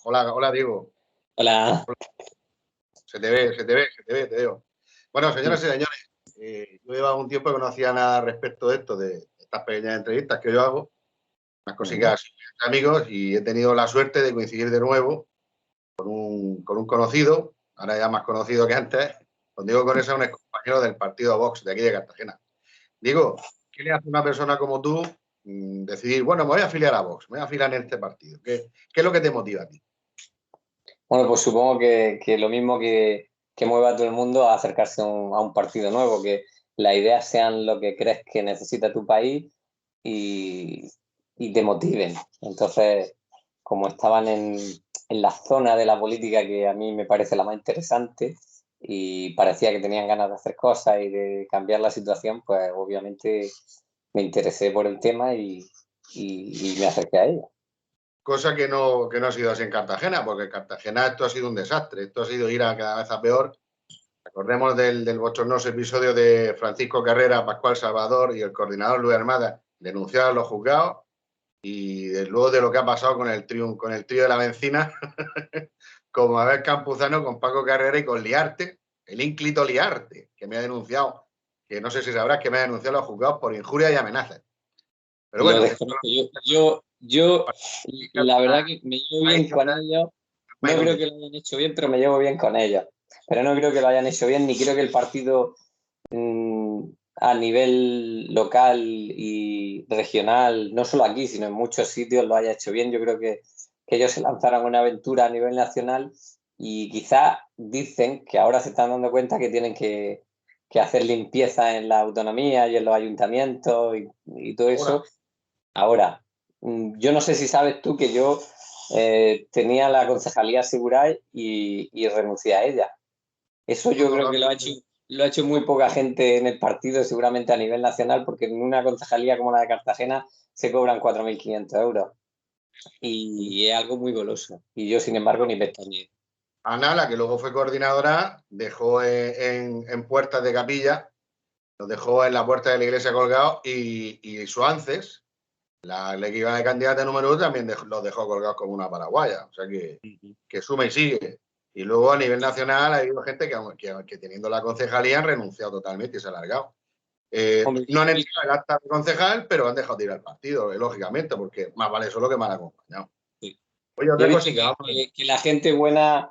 Hola, hola Diego. Hola. Se te ve, te veo. Bueno, señoras y señores, yo llevaba un tiempo que no hacía nada respecto de esto, de estas pequeñas entrevistas que yo hago, unas cositas entre amigos, y he tenido la suerte de coincidir de nuevo con un conocido, ahora ya más conocido que antes, con Diego Conesa, un ex compañero del partido Vox de aquí de Cartagena. Diego, ¿qué le hace a una persona como tú decidir, bueno, me voy a afiliar a Vox, me voy a afiliar en este partido? ¿Qué es lo que te motiva a ti? Bueno, pues supongo que lo mismo que mueve a todo el mundo a acercarse a un partido nuevo, que las ideas sean lo que crees que necesita tu país y, y te motiven. Entonces, como estaban en la zona de la política que a mí me parece la más interesante y parecía que tenían ganas de hacer cosas y de cambiar la situación, pues obviamente me interesé por el tema y me acerqué a ella. Cosa que no ha sido así en Cartagena, porque en Cartagena esto ha sido un desastre, esto ha sido ir a cada vez a peor. Recordemos del bochornoso episodio de Francisco Carrera, Pascual Salvador y el coordinador Luis Armada denunciados a los juzgados, y luego de lo que ha pasado con el trío de la Bencina, como Abel Campuzano con Paco Carrera y con Liarte, el ínclito Liarte, que me ha denunciado, que no sé si sabrás que me ha denunciado a los juzgados por injurias y amenazas. Pero Lo bueno, desconozco. Yo, la verdad que me llevo bien con ellos. No creo que lo hayan hecho bien, pero me llevo bien con ellos. Pero no creo que lo hayan hecho bien, ni creo que el partido a nivel local y regional, no solo aquí, sino en muchos sitios, lo haya hecho bien. Yo creo que ellos se lanzaron una aventura a nivel nacional y quizá dicen que ahora se están dando cuenta que tienen que hacer limpieza en la autonomía y en los ayuntamientos y todo eso. Ahora, yo no sé si sabes tú que yo tenía la concejalía Seguray y renuncié a ella. Eso yo creo que lo ha hecho muy poca gente en el partido, seguramente a nivel nacional, porque en una concejalía como la de Cartagena se cobran 4.500 euros. Y es algo muy goloso. Y yo, sin embargo, ni pestañeé. Ana, la que luego fue coordinadora, dejó en puertas de capilla, los dejó en la puerta de la iglesia colgados, y Suances, la que iba de candidata número 1, también los dejó colgados como una paraguaya. O sea que suma y sigue. Y luego a nivel nacional ha habido gente que teniendo la concejalía han renunciado totalmente y se ha alargado. Hombre, No han entrado el acta de concejal, pero han dejado de ir al partido, lógicamente, porque más vale solo que mal acompañado. sí. Oye, Yo he otra visto cosita. que la gente buena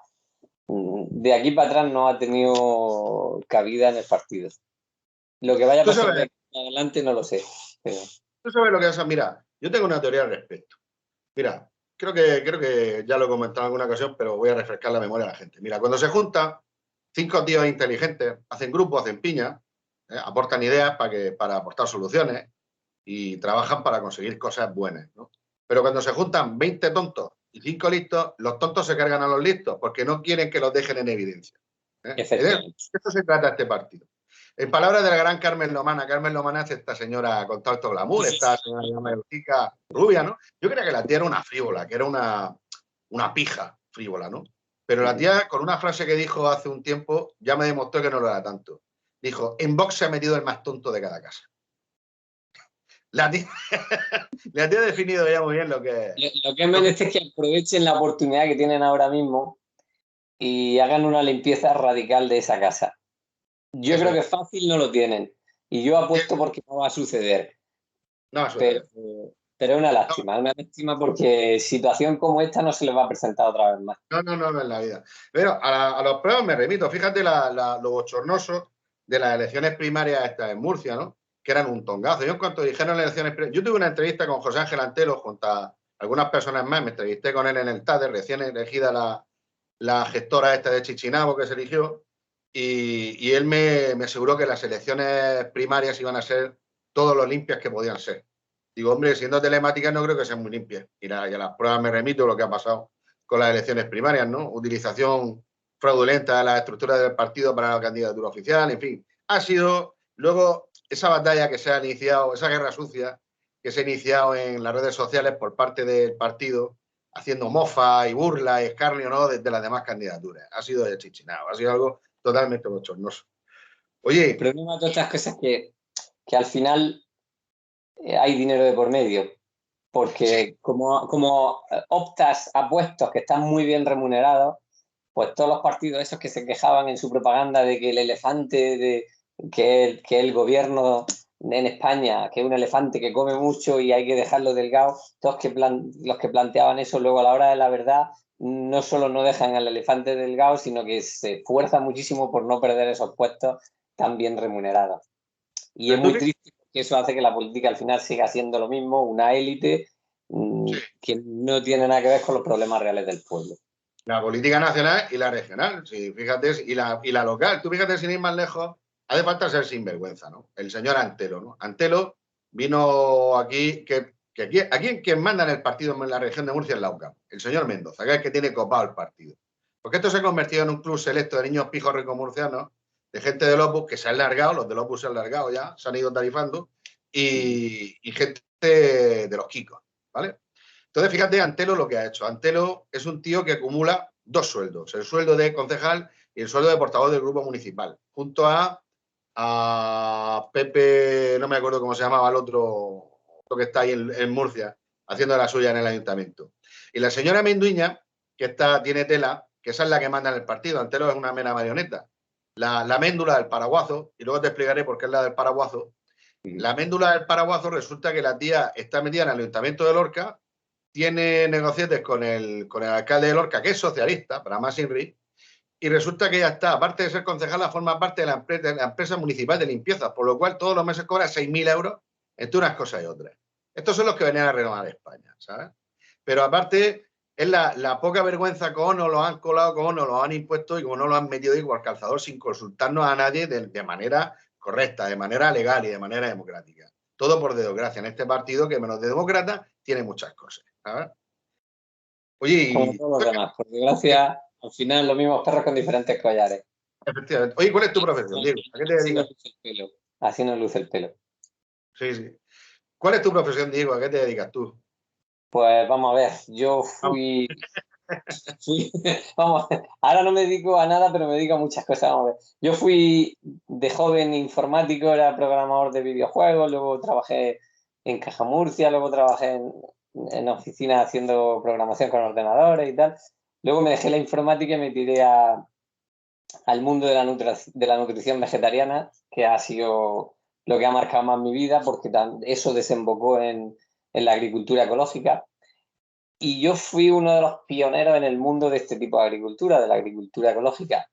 de aquí para atrás no ha tenido cabida en el partido. Lo que vaya a ¿Tú pasar de sabes, aquí en adelante no lo sé. Pero... tú sabes lo que es? Mira, yo tengo una teoría al respecto. Mira, creo que ya lo he comentado en alguna ocasión, pero voy a refrescar la memoria a la gente. Mira, cuando se juntan 5 tíos inteligentes, hacen grupos, hacen piña, aportan ideas para aportar soluciones y trabajan para conseguir cosas buenas, ¿no? Pero cuando se juntan 20 tontos y 5 listos, los tontos se cargan a los listos porque no quieren que los dejen en evidencia. De Efectivamente. esto se trata este partido. En palabras de la gran Carmen Lomana es esta señora con tanto glamour, esta señora mayorcica rubia, ¿no? Yo creía que la tía era una frívola, que era una pija frívola, ¿no? Pero la tía, con una frase que dijo hace un tiempo, ya me demostró que no lo era tanto. Dijo, en Vox se ha metido el más tonto de cada casa. La tía, la tía ha definido ya muy bien lo que es. Lo que es menester es que aprovechen la oportunidad que tienen ahora mismo y hagan una limpieza radical de esa casa. Yo Eso creo es. que fácil no lo tienen y yo apuesto porque no va a suceder. No va a Pero, suceder. pero es una lástima porque situación como esta no se les va a presentar otra vez más. No en la vida. Pero a los pruebas me remito. Fíjate lo bochornoso de las elecciones primarias estas en Murcia, ¿no? Que eran un tongazo. Yo en cuanto dijeron elecciones primarias, yo tuve una entrevista con José Ángel Antelo junto a algunas personas más, me entrevisté con él en el TADE, recién elegida la gestora esta de Chichinabo que se eligió, y él me aseguró que las elecciones primarias iban a ser todo lo limpias que podían ser. Digo, hombre, siendo telemáticas no creo que sean muy limpias. Y a las pruebas me remito lo que ha pasado con las elecciones primarias, ¿no? Utilización fraudulenta de la estructura del partido para la candidatura oficial, en fin. Ha sido luego esa batalla que se ha iniciado, esa guerra sucia que se ha iniciado en las redes sociales por parte del partido, haciendo mofa y burla y escarnio, ¿no?, desde las demás candidaturas. Ha sido de chichinado, ha sido algo totalmente bochornoso. Oye, El problema de todas estas cosas es que al final hay dinero de por medio porque como optas a puestos que están muy bien remunerados, pues todos los partidos esos que se quejaban en su propaganda de que el elefante, que el gobierno en España, que es un elefante que come mucho y hay que dejarlo delgado, todos los que planteaban eso luego a la hora de la verdad, no solo no dejan al elefante delgado, sino que se esfuerzan muchísimo por no perder esos puestos tan bien remunerados. Y es muy triste porque eso hace que la política al final siga siendo lo mismo, una élite que no tiene nada que ver con los problemas reales del pueblo. La política nacional y la regional, sí, fíjate, y la local. Tú fíjate, sin ir más lejos, hace falta ser sinvergüenza, ¿no? El señor Antelo, ¿no? Antelo vino aquí, aquí quien manda en el partido en la región de Murcia es la UCAM, el señor Mendoza, que es el que tiene copado el partido. Porque esto se ha convertido en un club selecto de niños pijos ricos murcianos, de gente del Opus que se han largado, los del Opus se han largado ya, se han ido tarifando, y gente de los Kikos, ¿vale? Entonces, fíjate, Antelo lo que ha hecho. Antelo es un tío que acumula dos sueldos, el sueldo de concejal y el sueldo de portavoz del grupo municipal, junto a Pepe, no me acuerdo cómo se llamaba el otro que está ahí en Murcia, haciendo la suya en el ayuntamiento. Y la señora Menduiña, que tiene tela, que esa es la que manda en el partido. Antelo es una mera marioneta. La méndula del paraguazo, y luego te explicaré por qué es la del paraguazo. La méndula del paraguazo resulta que la tía está metida en el ayuntamiento de Lorca, tiene negociaciones con el alcalde de Lorca, que es socialista, para más Inri, y resulta que ella está, aparte de ser concejala, forma parte de la empresa municipal de limpieza, por lo cual todos los meses cobra 6.000 euros entre unas cosas y otras. Estos son los que venían a renovar España, ¿sabes? Pero aparte, es la poca vergüenza como nos lo han colado, como nos lo han impuesto y como no lo han metido igual calzador sin consultarnos a nadie de manera correcta, de manera legal y de manera democrática. Todo por desgracia en este partido que menos de demócrata tiene muchas cosas. ¿Sabes? Oye, como todos los demás, por desgracia, al final los mismos perros con diferentes collares. Efectivamente. Oye, ¿cuál es tu profesión, Diego? ¿A qué te dedicas? Así nos luce el pelo. Sí, sí. ¿Cuál es tu profesión, Diego? ¿A qué te dedicas tú? Pues vamos a ver, yo vamos, ahora no me dedico a nada, pero me dedico a muchas cosas. Vamos a ver. Yo fui de joven informático, era programador de videojuegos, luego trabajé en Caja Murcia, luego trabajé en oficinas haciendo programación con ordenadores y tal. Luego me dejé la informática y me tiré al mundo de la nutrición vegetariana, que ha sido lo que ha marcado más mi vida, porque eso desembocó en la agricultura ecológica. Y yo fui uno de los pioneros en el mundo de este tipo de agricultura, de la agricultura ecológica.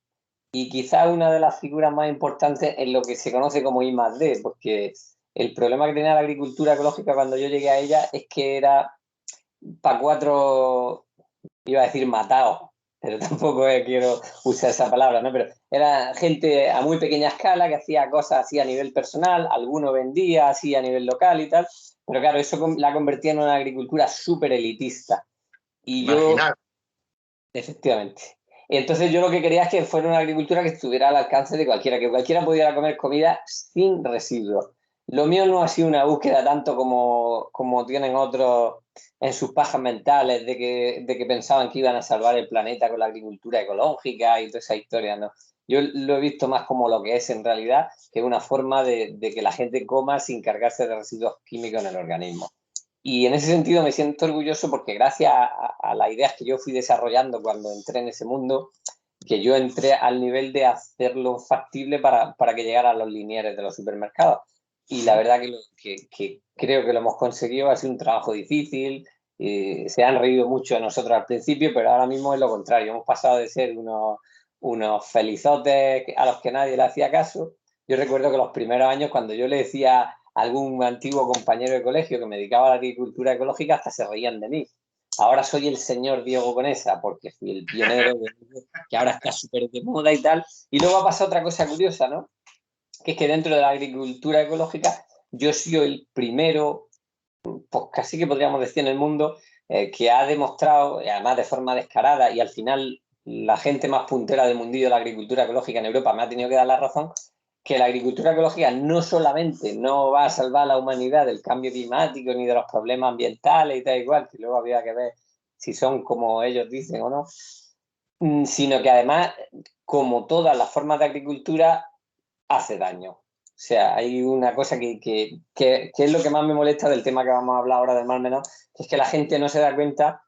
Y quizás una de las figuras más importantes en lo que se conoce como I+D, porque el problema que tenía la agricultura ecológica cuando yo llegué a ella es que era para cuatro, iba a decir matados, pero tampoco quiero usar esa palabra, ¿no? Pero era gente a muy pequeña escala que hacía cosas así a nivel personal, alguno vendía así a nivel local y tal, pero claro, eso la convertía en una agricultura súper elitista. Y Marginal. efectivamente. Entonces yo lo que quería es que fuera una agricultura que estuviera al alcance de cualquiera, que cualquiera pudiera comer comida sin residuos. Lo mío no ha sido una búsqueda tanto como tienen otros en sus pajas mentales de que pensaban que iban a salvar el planeta con la agricultura ecológica y toda esa historia, ¿no? Yo lo he visto más como lo que es en realidad, que es una forma de que la gente coma sin cargarse de residuos químicos en el organismo. Y en ese sentido me siento orgulloso porque gracias a las ideas que yo fui desarrollando cuando entré en ese mundo, que yo entré al nivel de hacerlo factible para que llegara a los linieres de los supermercados. Y la verdad que creo que lo hemos conseguido, ha sido un trabajo difícil, se han reído mucho de nosotros al principio, pero ahora mismo es lo contrario, hemos pasado de ser unos felizotes a los que nadie le hacía caso. Yo recuerdo que los primeros años cuando yo le decía algún antiguo compañero de colegio que me dedicaba a la agricultura ecológica, hasta se reían de mí. Ahora soy el señor Diego Conesa, porque fui el pionero que ahora está súper de moda y tal. Y luego ha pasado otra cosa curiosa, ¿no? Que es que dentro de la agricultura ecológica yo he sido el primero, pues casi que podríamos decir en el mundo, que ha demostrado, además de forma descarada, y al final la gente más puntera del mundillo de la agricultura ecológica en Europa me ha tenido que dar la razón, que la agricultura ecológica no solamente no va a salvar a la humanidad del cambio climático ni de los problemas ambientales y tal igual, que luego había que ver si son como ellos dicen o no, sino que además, como todas las formas de agricultura, hace daño. O sea, hay una cosa que es lo que más me molesta del tema que vamos a hablar ahora del Mar Menor, que es que la gente no se da cuenta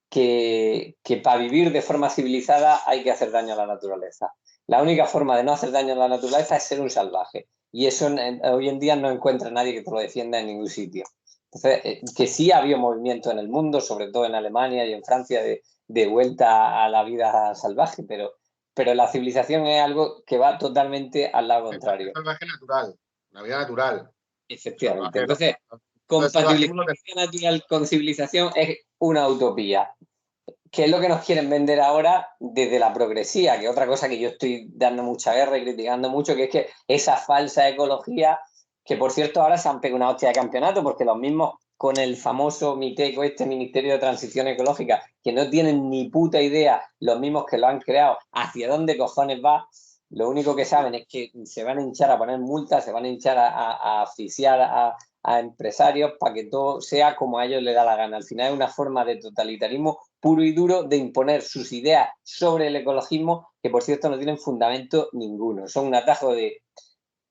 que para vivir de forma civilizada hay que hacer daño a la naturaleza. La única forma de no hacer daño a la naturaleza es ser un salvaje. Y eso hoy en día no encuentra nadie que te lo defienda en ningún sitio. Entonces, que sí ha habido movimiento en el mundo, sobre todo en Alemania y en Francia, de vuelta a la vida salvaje, pero la civilización es algo que va totalmente al lado contrario. Salvaje natural, la vida natural. Efectivamente. Entonces, compatibilizar la vida natural con civilización es una utopía. ¿Qué es lo que nos quieren vender ahora desde la progresía? Que es otra cosa que yo estoy dando mucha guerra y criticando mucho, que es que esa falsa ecología, que por cierto ahora se han pegado una hostia de campeonato, porque los mismos con el famoso MITECO, este Ministerio de Transición Ecológica, que no tienen ni puta idea, los mismos que lo han creado, hacia dónde cojones va, lo único que saben es que se van a hinchar a poner multas, se van a hinchar a asfixiar a empresarios para que todo sea como a ellos les da la gana. Al final es una forma de totalitarismo puro y duro de imponer sus ideas sobre el ecologismo, que por cierto no tienen fundamento ninguno. Son un atajo de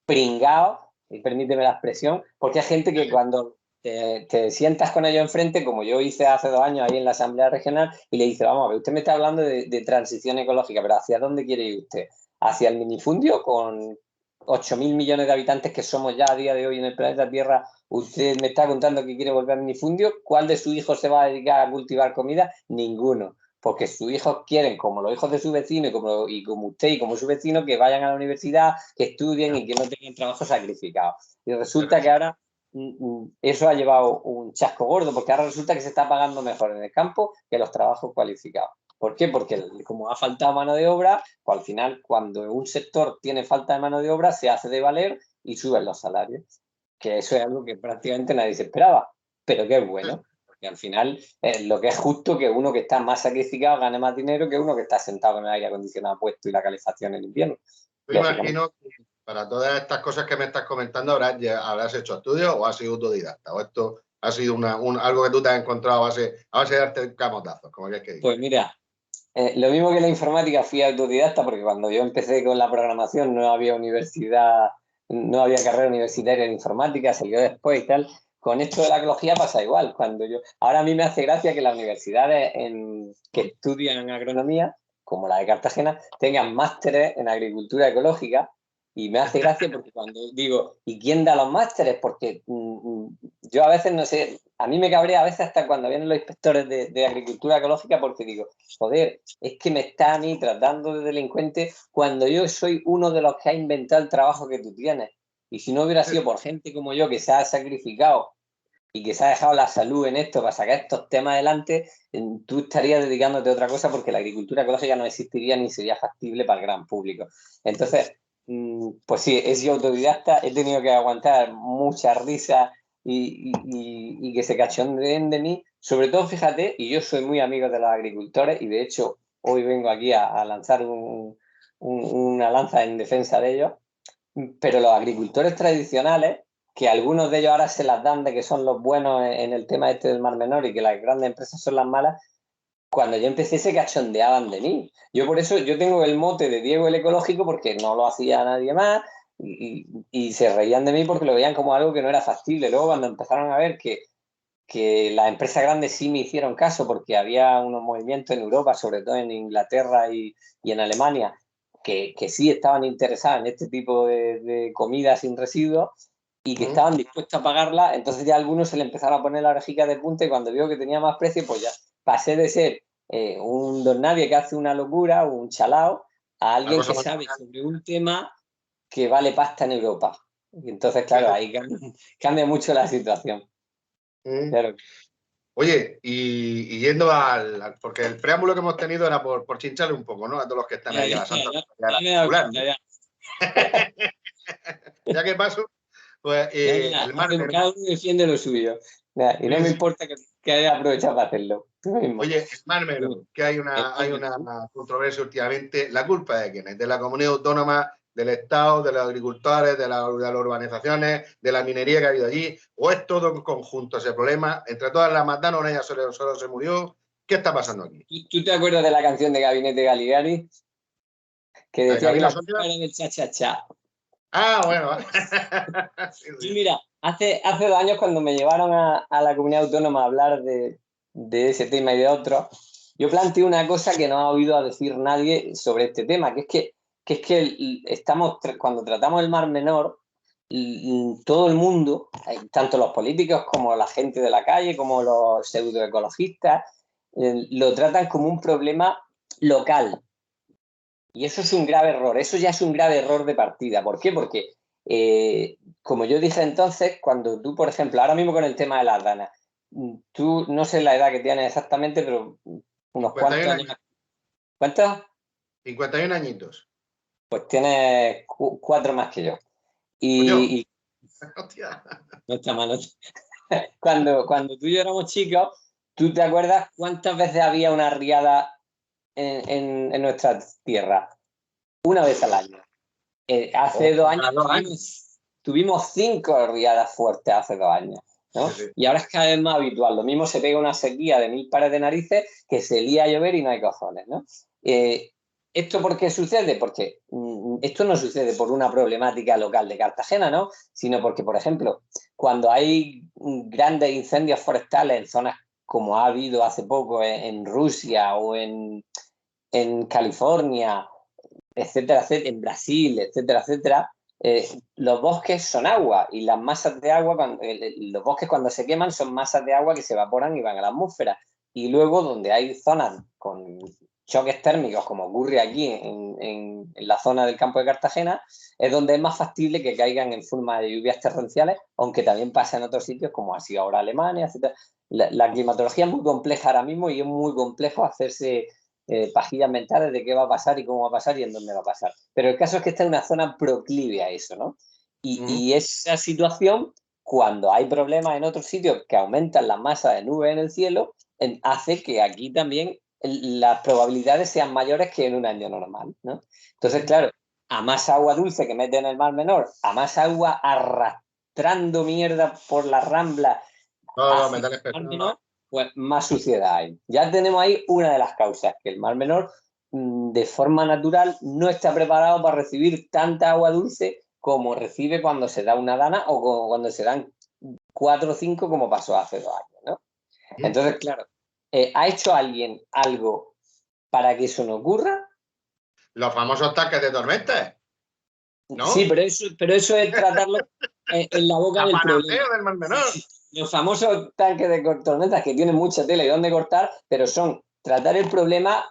pringados, y permíteme la expresión, porque hay gente que cuando te sientas con ellos enfrente, como yo hice hace 2 años ahí en la Asamblea Regional, y le dice, vamos a ver, usted me está hablando de transición ecológica, pero ¿hacia dónde quiere ir usted? ¿Hacia el minifundio con 8.000 millones de habitantes que somos ya a día de hoy en el planeta Tierra? Usted me está contando que quiere volver al minifundio. ¿Cuál de sus hijos se va a dedicar a cultivar comida? Ninguno. Porque sus hijos quieren, como los hijos de su vecino y como usted y como su vecino, que vayan a la universidad, que estudien y que no tengan trabajo sacrificado. Y resulta que ahora eso ha llevado un chasco gordo, porque ahora resulta que se está pagando mejor en el campo que los trabajos cualificados. ¿Por qué? Porque como ha faltado mano de obra, pues al final cuando un sector tiene falta de mano de obra se hace de valer y suben los salarios. Que eso es algo que prácticamente nadie se esperaba, pero que es bueno, porque al final es lo que es justo que uno que está más sacrificado gane más dinero que uno que está sentado con el aire acondicionado puesto y la calefacción en invierno. Yo imagino que para todas estas cosas que me estás comentando habrás hecho estudios o has sido autodidacta, o esto ha sido algo que tú te has encontrado a base de darte camotazos, como que Pues mira, lo mismo que la informática, fui autodidacta porque cuando yo empecé con la programación no había universidad, no había carrera universitaria en informática, salió después y tal. Con esto de la ecología pasa igual. Ahora a mí me hace gracia que las universidades que estudian agronomía, como la de Cartagena, tengan másteres en agricultura ecológica. Y me hace gracia porque cuando digo, ¿y quién da los másteres? Porque yo a veces no sé, a mí me cabrea a veces hasta cuando vienen los inspectores de agricultura ecológica porque digo, joder, es que me está a mí tratando de delincuente cuando yo soy uno de los que ha inventado el trabajo que tú tienes. Y si no hubiera sido por gente como yo que se ha sacrificado y que se ha dejado la salud en esto para sacar estos temas adelante, tú estarías dedicándote a otra cosa porque la agricultura ecológica no existiría ni sería factible para el gran público. Entonces, pues sí, he sido autodidacta, he tenido que aguantar mucha risa y que se cachondeen de mí. Sobre todo, fíjate, y yo soy muy amigo de los agricultores y de hecho hoy vengo aquí a lanzar una lanza en defensa de ellos, pero los agricultores tradicionales, que algunos de ellos ahora se las dan de que son los buenos en el tema este del Mar Menor y que las grandes empresas son las malas, cuando yo empecé se cachondeaban de mí. Yo por eso, yo tengo el mote de Diego el Ecológico porque no lo hacía nadie más y se reían de mí porque lo veían como algo que no era factible. Luego cuando empezaron a ver que las empresas grandes sí me hicieron caso porque había unos movimientos en Europa, sobre todo en Inglaterra y en Alemania, que sí estaban interesadas en este tipo de comida sin residuos y que estaban dispuestos a pagarla, entonces ya a algunos se le empezaron a poner la orejica de punta y cuando vio que tenía más precio, pues ya pasé de ser un don nadie que hace una locura o un chalao a alguien que sabe sobre un tema que vale pasta en Europa. Y entonces, claro, ahí cambia mucho la situación. Claro. Oye, y yendo porque el preámbulo que hemos tenido era por chincharle un poco, ¿no? A todos los que están ahí a la Santa Popular. Ya que paso, pues el Mar Menor. Cada uno defiende lo suyo. Y no me importa que haya aprovechado para hacerlo. Oye, el Mar Menor, que hay una controversia últimamente. ¿La culpa de quién es? ¿De la comunidad autónoma, del Estado, de los agricultores, de las urbanizaciones, de la minería que ha habido allí? ¿O es todo en conjunto ese problema? Entre todas las mataron, ella solo se murió. ¿Qué está pasando aquí? ¿Tú te acuerdas de la canción de Gabinete Galigari? Que decía que la culpa era del cha-cha-cha. Ah, bueno. Sí, Y sí. mira, hace 2 años cuando me llevaron a la comunidad autónoma a hablar de ese tema y de otros, yo planteé una cosa que no ha oído a decir nadie sobre este tema, que es que cuando tratamos el Mar Menor, todo el mundo, tanto los políticos como la gente de la calle, como los pseudoecologistas, lo tratan como un problema local. Y eso es un grave error, eso ya es un grave error de partida. ¿Por qué? Porque, como yo dije entonces, cuando tú, por ejemplo, ahora mismo con el tema de las danas, tú no sé la edad que tienes exactamente, pero unos 51 cuantos años. años, ¿Cuántos? 51 añitos. Pues tienes 4 más que yo. Coño. Y Hostia. no está mal. Cuando tú y yo éramos chicos, ¿tú te acuerdas cuántas veces había una riada en nuestra tierra? Una vez al año. Hace 2 años Cada 2 años. tuvimos 5 riadas fuertes hace 2 años, ¿no? Sí, sí. Y ahora es cada vez más habitual. Lo mismo se pega una sequía de 1000 pares de narices que se lía a llover y no hay cojones, ¿no? ¿Esto por qué sucede? Porque esto no sucede por una problemática local de Cartagena, ¿no? Sino porque, por ejemplo, cuando hay grandes incendios forestales en zonas como ha habido hace poco en Rusia o en California, etcétera, etcétera, en Brasil, etcétera, etcétera, los bosques son agua y las masas de agua, los bosques cuando se queman son masas de agua que se evaporan y van a la atmósfera. Y luego donde hay zonas con choques térmicos, como ocurre aquí en la zona del campo de Cartagena, es donde es más factible que caigan en forma de lluvias torrenciales, aunque también pasa en otros sitios, como ha sido ahora Alemania, etcétera. La climatología es muy compleja ahora mismo y es muy complejo hacerse pajillas mentales de qué va a pasar y cómo va a pasar y en dónde va a pasar. Pero el caso es que está en una zona proclive a eso, ¿no? Y esa situación, cuando hay problemas en otros sitios que aumentan la masa de nubes en el cielo, hace que aquí también las probabilidades sean mayores que en un año normal, ¿no? Entonces, claro, a más agua dulce que mete en el Mar Menor, a más agua arrastrando mierda por la rambla No, no, hacia metales el Mar pesados. Menor, pues más suciedad hay. Ya tenemos ahí una de las causas, que el Mar Menor de forma natural no está preparado para recibir tanta agua dulce como recibe cuando se da una dana o como cuando se dan 4 o 5 como pasó hace 2 años, ¿no? Entonces, claro, ¿ha hecho alguien algo para que eso no ocurra? Los famosos tanques de tormenta, Sí, ¿no? pero eso es tratarlo en la boca La del panacea problema. del Mar Sí, Menor. sí. Los famosos tanques de tormentas que tienen mucha tela y donde cortar, pero son tratar el problema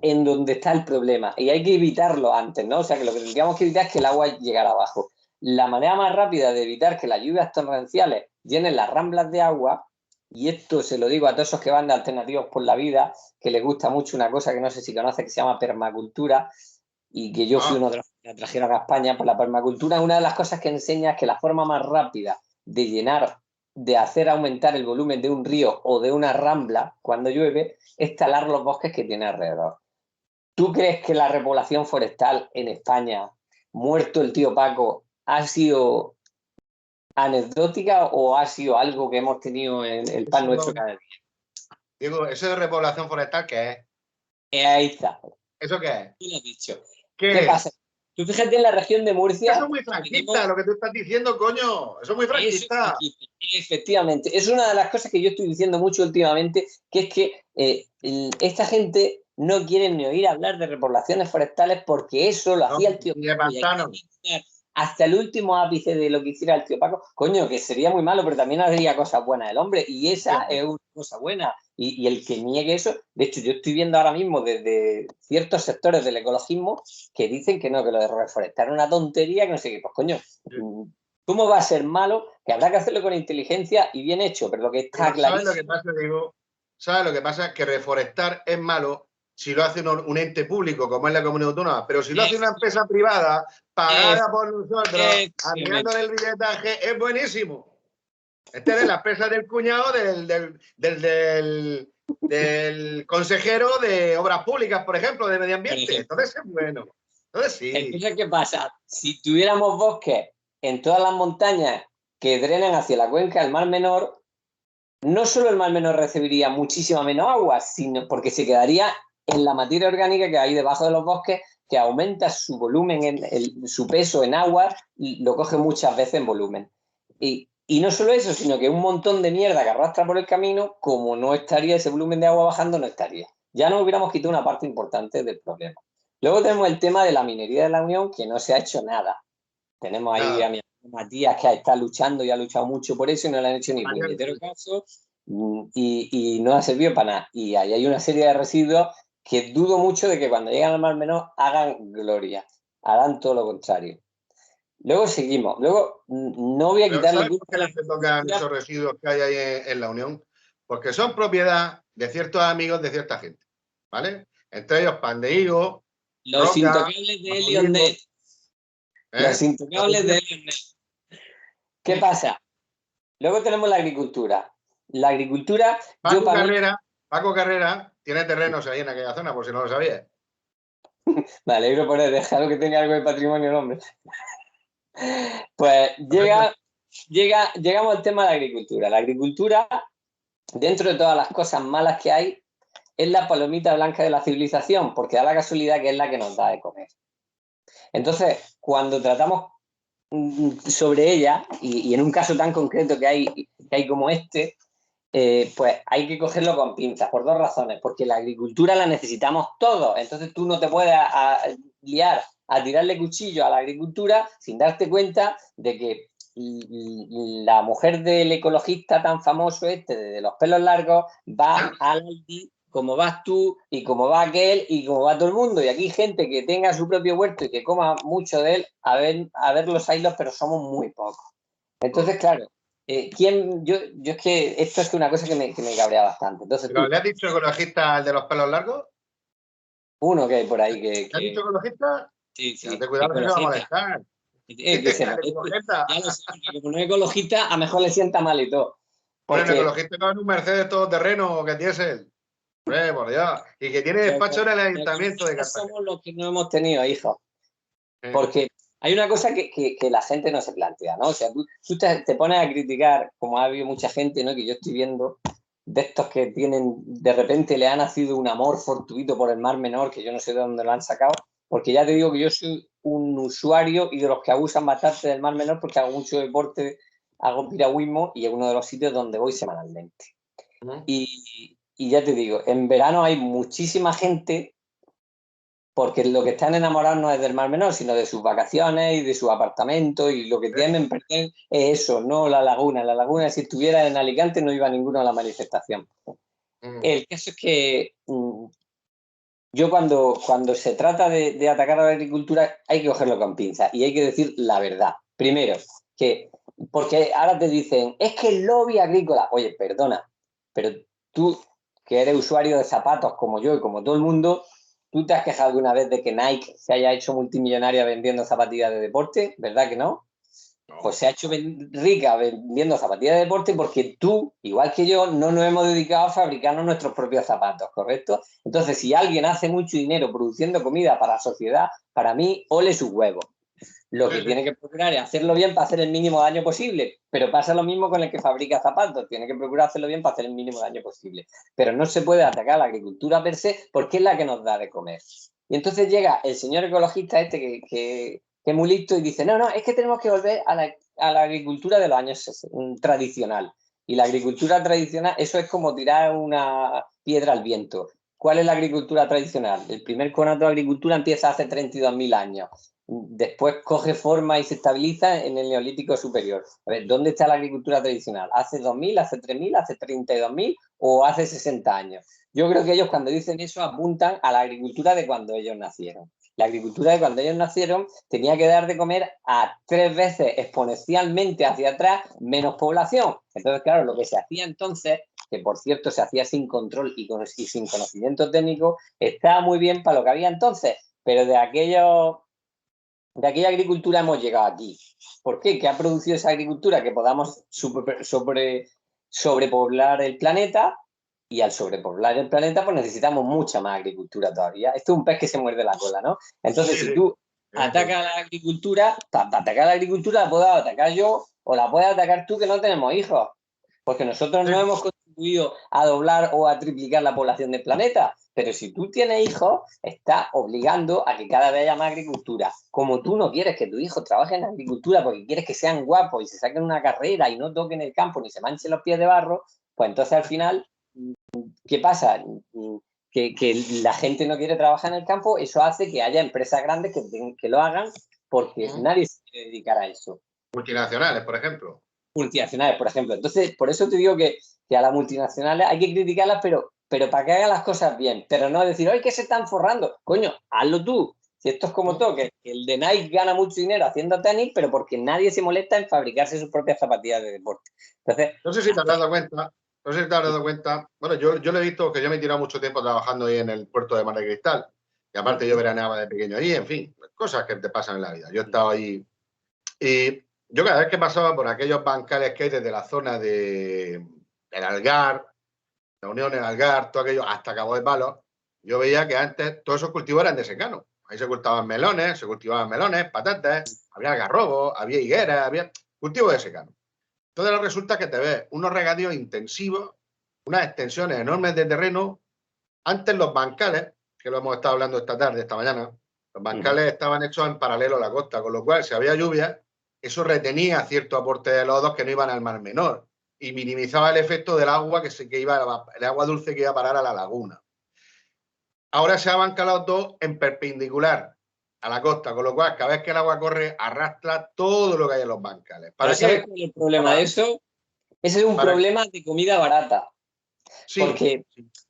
en donde está el problema. Y hay que evitarlo antes, ¿no? O sea, que lo que tendríamos que evitar es que el agua llegara abajo. La manera más rápida de evitar que las lluvias torrenciales llenen las ramblas de agua, y esto se lo digo a todos esos que van de Alternativos por la Vida, que les gusta mucho una cosa que no sé si conoces, que se llama permacultura, y que yo fui Ah, uno de los que la trajeron a España por la permacultura. Una de las cosas que enseña es que la forma más rápida de llenar, de hacer aumentar el volumen de un río o de una rambla cuando llueve, es talar los bosques que tiene alrededor. ¿Tú crees que la repoblación forestal en España, muerto el tío Paco, ha sido anecdótica o ha sido algo que hemos tenido en el pan nuestro eso, cada día? digo, eso de repoblación forestal, ¿qué es? Ahí está. ¿Eso qué es? Tú lo has dicho. ¿Qué ¿Qué pasa? es? Tú fíjate en la región de Eso Murcia, es muy tenemos franquista, lo que tú estás diciendo, coño. Eso es muy eso, franquista. efectivamente, es una de las cosas que yo estoy diciendo mucho últimamente, que es que esta gente no quiere ni oír hablar de repoblaciones forestales porque eso lo No, hacía el tío ni de Paco y hay que pantano. evitar hasta el último ápice de lo que hiciera el tío Paco. Coño, que sería muy malo, pero también haría cosas buenas el hombre y esa es una cosa buena. Y el que niegue eso, de hecho, yo estoy viendo ahora mismo desde ciertos sectores del ecologismo que dicen que no, que lo de reforestar es una tontería, que no sé qué, pues coño, ¿cómo va a ser malo? Que habrá que hacerlo con inteligencia y bien hecho, pero lo que está Pero ¿sabes lo que clarísimo pasa? Digo, ¿sabes lo que pasa? Que reforestar es malo si lo hace un ente público, como es la comunidad autónoma, pero si lo hace es, una empresa privada, es, pagada por nosotros, arriándole el billetaje, es buenísimo. Este es de la pesa del cuñado del consejero de Obras Públicas, por ejemplo, de Medio por Ambiente. ejemplo. Entonces es bueno. Entonces sí. Entonces, ¿qué pasa? Si tuviéramos bosques en todas las montañas que drenan hacia la cuenca del Mar Menor, no solo el Mar Menor recibiría muchísima menos agua, sino porque se quedaría en la materia orgánica que hay debajo de los bosques, que aumenta su volumen, su peso en agua, y lo coge muchas veces en volumen. Y no solo eso, sino que un montón de mierda que arrastra por el camino, como no estaría ese volumen de agua bajando, no estaría. Ya nos hubiéramos quitado una parte importante del problema. Luego tenemos el tema de la minería de la Unión, que no se ha hecho nada. Tenemos ahí a mi amigo Matías, que está luchando y ha luchado mucho por eso y no le han hecho ni puñetero caso y no ha servido para nada. Y ahí hay una serie de residuos que dudo mucho de que cuando lleguen al Mar Menor hagan gloria. Harán todo lo contrario. Luego seguimos. Luego no voy a quitarle... ¿Sabes por qué se tocan esos residuos que hay ahí en la Unión? Porque son propiedad de ciertos amigos de cierta gente, ¿vale? Entre ellos Pan de Higo, los Roca, intocables de Elionnet. Los intocables de Elionnet. ¿Qué pasa? Luego tenemos la agricultura. La agricultura... Paco Carrera tiene terrenos ahí en aquella zona, por si no lo sabías. Me alegro por él, déjalo que tenga algo de patrimonio el hombre. Pues llegamos al tema de la agricultura. La agricultura, dentro de todas las cosas malas que hay, es la palomita blanca de la civilización, porque da la casualidad que es la que nos da de comer. Entonces, cuando tratamos sobre ella, y en un caso tan concreto que hay como este, pues hay que cogerlo con pinzas, por dos razones. Porque la agricultura la necesitamos todos. Entonces tú no te puedes liar a tirarle cuchillo a la agricultura sin darte cuenta de que la mujer del ecologista tan famoso de los pelos largos va al Aldi como vas tú y como va aquel y como va todo el mundo. Y aquí hay gente que tenga su propio huerto y que coma mucho de él, a ver los hilos, pero somos muy pocos. Entonces, claro, yo es que esto es una cosa que me cabrea bastante. Entonces, ¿Pero le has dicho ecologista al de los pelos largos? Uno que hay por ahí que... ¿Le has dicho ecologista? Sí, sí. Date cuidado que se va a molestar. Que se molesta. Ya lo sé, como no es ecologista, a lo mejor le sienta mal y todo. Porque... Bueno, ecologista no es un Mercedes todoterreno que diésel. Por Dios. Y que tiene despacho en el ayuntamiento de Cartagena. Somos los que no hemos tenido hijos. Porque hay una cosa que la gente no se plantea, ¿no? O sea, tú te pones a criticar, como ha habido mucha gente, ¿no? Que yo estoy viendo, de estos que tienen, de repente le ha nacido un amor fortuito por el Mar Menor, que yo no sé de dónde lo han sacado, porque ya te digo que yo soy un usuario y de los que abusan bastante del Mar Menor porque hago mucho deporte, hago piragüismo y es uno de los sitios donde voy semanalmente. Y ya te digo, en verano hay muchísima gente porque lo que están enamorados no es del Mar Menor, sino de sus vacaciones y de su apartamento, y lo que tienen perder es eso, no la laguna. La laguna, si estuviera en Alicante, no iba ninguno a la manifestación. El caso es que yo cuando se trata de atacar a la agricultura hay que cogerlo con pinzas y hay que decir la verdad. Primero, porque ahora te dicen, es que el lobby agrícola, oye, perdona, pero tú que eres usuario de zapatos como yo y como todo el mundo, ¿tú te has quejado alguna vez de que Nike se haya hecho multimillonaria vendiendo zapatillas de deporte? ¿Verdad que no? Pues se ha hecho rica vendiendo zapatillas de deporte porque tú, igual que yo, no nos hemos dedicado a fabricarnos nuestros propios zapatos, ¿correcto? Entonces, si alguien hace mucho dinero produciendo comida para la sociedad, para mí, ole sus huevos. Lo que tiene que procurar es hacerlo bien para hacer el mínimo daño posible, pero pasa lo mismo con el que fabrica zapatos, tiene que procurar hacerlo bien para hacer el mínimo daño posible. Pero no se puede atacar a la agricultura per se porque es la que nos da de comer. Y entonces llega el señor ecologista que es muy listo y dice, no, es que tenemos que volver a la agricultura de los años tradicional. Y la agricultura tradicional, eso es como tirar una piedra al viento. ¿Cuál es la agricultura tradicional? El primer conato de agricultura empieza hace 32.000 años. Después coge forma y se estabiliza en el Neolítico superior. A ver, ¿dónde está la agricultura tradicional? ¿Hace 2.000, hace 3.000, hace 32.000 o hace 60 años? Yo creo que ellos cuando dicen eso apuntan a la agricultura de cuando ellos nacieron. La agricultura de cuando ellos nacieron tenía que dar de comer a 3 veces exponencialmente hacia atrás menos población. Entonces, claro, lo que se hacía entonces, que por cierto se hacía sin control y sin conocimiento técnico, estaba muy bien para lo que había entonces, pero de aquella agricultura hemos llegado aquí. ¿Por qué? ¿Qué ha producido esa agricultura? Que podamos sobrepoblar el planeta, y al sobrepoblar el planeta pues necesitamos mucha más agricultura todavía. Esto es un pez que se muerde la cola, ¿no? Entonces, si tú atacas a la agricultura, para atacar a la agricultura la puedo atacar yo o la puedes atacar tú que no tenemos hijos. Porque nosotros no hemos contribuido a doblar o a triplicar la población del planeta. Pero si tú tienes hijos, estás obligando a que cada vez haya más agricultura. Como tú no quieres que tus hijos trabajen en agricultura porque quieres que sean guapos y se saquen una carrera y no toquen el campo ni se manchen los pies de barro, pues entonces al final, ¿qué pasa? Que la gente no quiere trabajar en el campo, eso hace que haya empresas grandes que lo hagan porque nadie se quiere dedicar a eso. Multinacionales, por ejemplo. Multinacionales, por ejemplo. Entonces, por eso te digo que a las multinacionales hay que criticarlas, pero para que hagan las cosas bien, pero no decir, ¡ay, que se están forrando! Coño, hazlo tú. Si esto es como todo, que el de Nike gana mucho dinero haciendo tenis, pero porque nadie se molesta en fabricarse sus propias zapatillas de deporte. Entonces, no sé si te has dado cuenta, no sé si te has dado cuenta, bueno, yo lo he visto que yo me he tirado mucho tiempo trabajando ahí en el puerto de Mar de Cristal, y aparte yo veraneaba de pequeño ahí, en fin, cosas que te pasan en la vida. Yo he estado ahí y yo cada vez que pasaba por aquellos bancales que hay desde la zona de el Algar, la Unión, el Algar, todo aquello, hasta Cabo de Palos, yo veía que antes todos esos cultivos eran de secano. Ahí se cultivaban melones, patatas, había algarrobos, había higueras, había cultivos de secano. Entonces ahora resulta que te ves unos regadíos intensivos, unas extensiones enormes de terreno. Antes los bancales, que lo hemos estado hablando esta tarde, esta mañana, los bancales estaban hechos en paralelo a la costa, con lo cual si había lluvia, eso retenía cierto aporte de lodos que no iban al mar menor y minimizaba el efecto del agua que iba, el agua dulce que iba a parar a la laguna. Ahora se han bancalado todo en perpendicular a la costa, con lo cual cada vez que el agua corre arrastra todo lo que hay en los bancales. ¿Para qué? ¿Sabes cuál es el problema de eso? Ese es un problema de comida barata. Sí,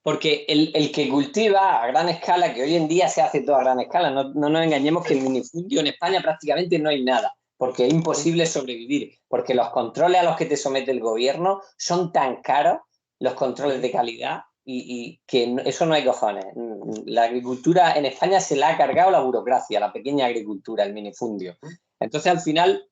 porque el que cultiva a gran escala, que hoy en día se hace todo a gran escala, no nos engañemos que el minifundio en España prácticamente no hay nada, porque es imposible sobrevivir, porque los controles a los que te somete el gobierno son tan caros, los controles de calidad, y que eso no hay cojones. La agricultura en España se la ha cargado la burocracia, la pequeña agricultura, el minifundio. Entonces, al final,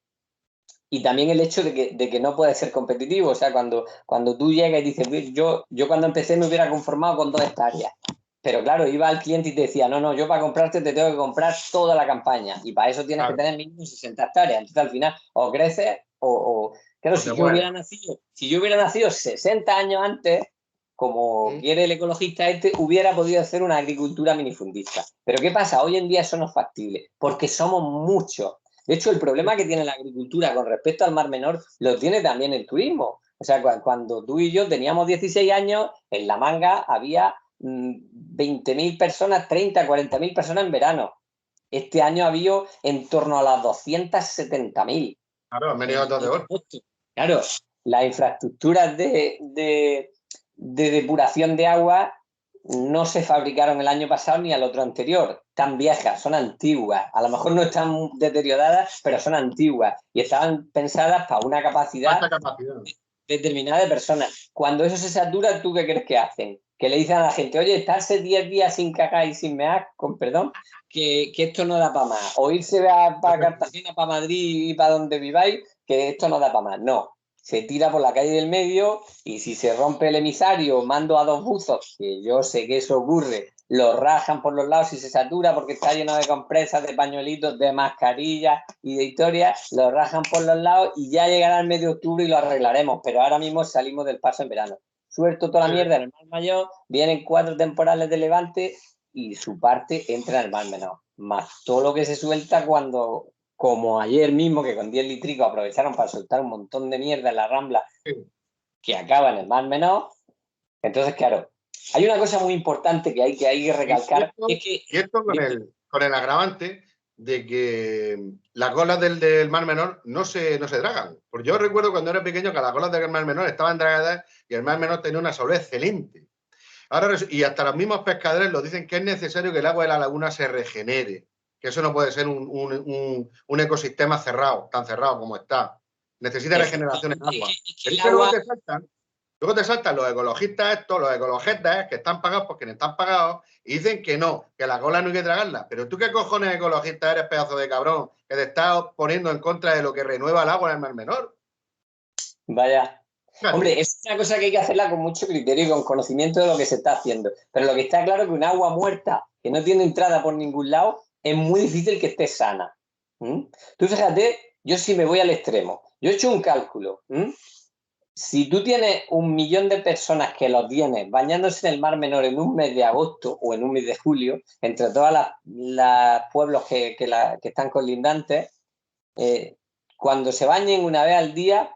y también el hecho de que no puede ser competitivo. O sea, cuando tú llegas y dices, yo cuando empecé me hubiera conformado con 2 hectáreas. Pero claro, iba al cliente y te decía, no, yo para comprarte te tengo que comprar toda la campaña. Y para eso tienes que tener mínimo 60 hectáreas. Entonces al final o creces claro, si yo hubiera nacido 60 años antes, como quiere el ecologista hubiera podido hacer una agricultura minifundista. Pero ¿qué pasa? Hoy en día eso no es factible, porque somos muchos. De hecho, el problema que tiene la agricultura con respecto al Mar Menor lo tiene también el turismo. O sea, cuando tú y yo teníamos 16 años, en La Manga había 20.000 personas, 30, 40.000 personas en verano. Este año ha habido en torno a las 270.000. Claro, han venido todos de oro. Claro, las infraestructuras de depuración de agua no se fabricaron el año pasado ni al otro anterior. Tan viejas, son antiguas. A lo mejor no están deterioradas, pero son antiguas y estaban pensadas para una capacidad determinada de personas. Cuando eso se satura, ¿tú qué crees que hacen? Que le dicen a la gente, oye, estarse 10 días sin cagar y sin mear, con perdón, que esto no da para más. O irse para Cartagena, para Madrid y para donde viváis, que esto no da para más. No. Se tira por la calle del medio y si se rompe el emisario, mando a 2 buzos, que yo sé que eso ocurre, lo rajan por los lados y se satura porque está lleno de compresas, de pañuelitos, de mascarillas y de historias, lo rajan por los lados y ya llegará el mes de octubre y lo arreglaremos, pero ahora mismo salimos del paso en verano. Suelto toda la mierda en el Mar Mayor, vienen 4 temporales de levante y su parte entra en el Mar Menor. Más todo lo que se suelta cuando, como ayer mismo, que con 10 litricos aprovecharon para soltar un montón de mierda en la Rambla, que acaba en el Mar Menor. Entonces, claro, hay una cosa muy importante que hay que recalcar. Y esto con el agravante de que las golas del Mar Menor no se dragan. Porque yo recuerdo cuando era pequeño que las golas del Mar Menor estaban dragadas y el Mar Menor tenía una solidez excelente. Ahora, y hasta los mismos pescadores lo dicen que es necesario que el agua de la laguna se regenere, que eso no puede ser un ecosistema cerrado, tan cerrado como está. Necesita regeneración en agua. Luego te saltan los ecologistas los ecologistas que están pagados por quienes están pagados y dicen que no, que la cola no hay que tragarla. Pero tú qué cojones ecologistas eres, pedazo de cabrón, que te estás poniendo en contra de lo que renueva el agua en el Mar Menor. Vaya. Claro. Hombre, es una cosa que hay que hacerla con mucho criterio y con conocimiento de lo que se está haciendo. Pero lo que está claro es que un agua muerta que no tiene entrada por ningún lado es muy difícil que esté sana. Tú fíjate, yo sí me voy al extremo. Yo he hecho un cálculo. si tú tienes 1 millón de personas que lo tienes bañándose en el Mar Menor en un mes de agosto o en un mes de julio, entre todos los pueblos que están colindantes, cuando se bañen una vez al día,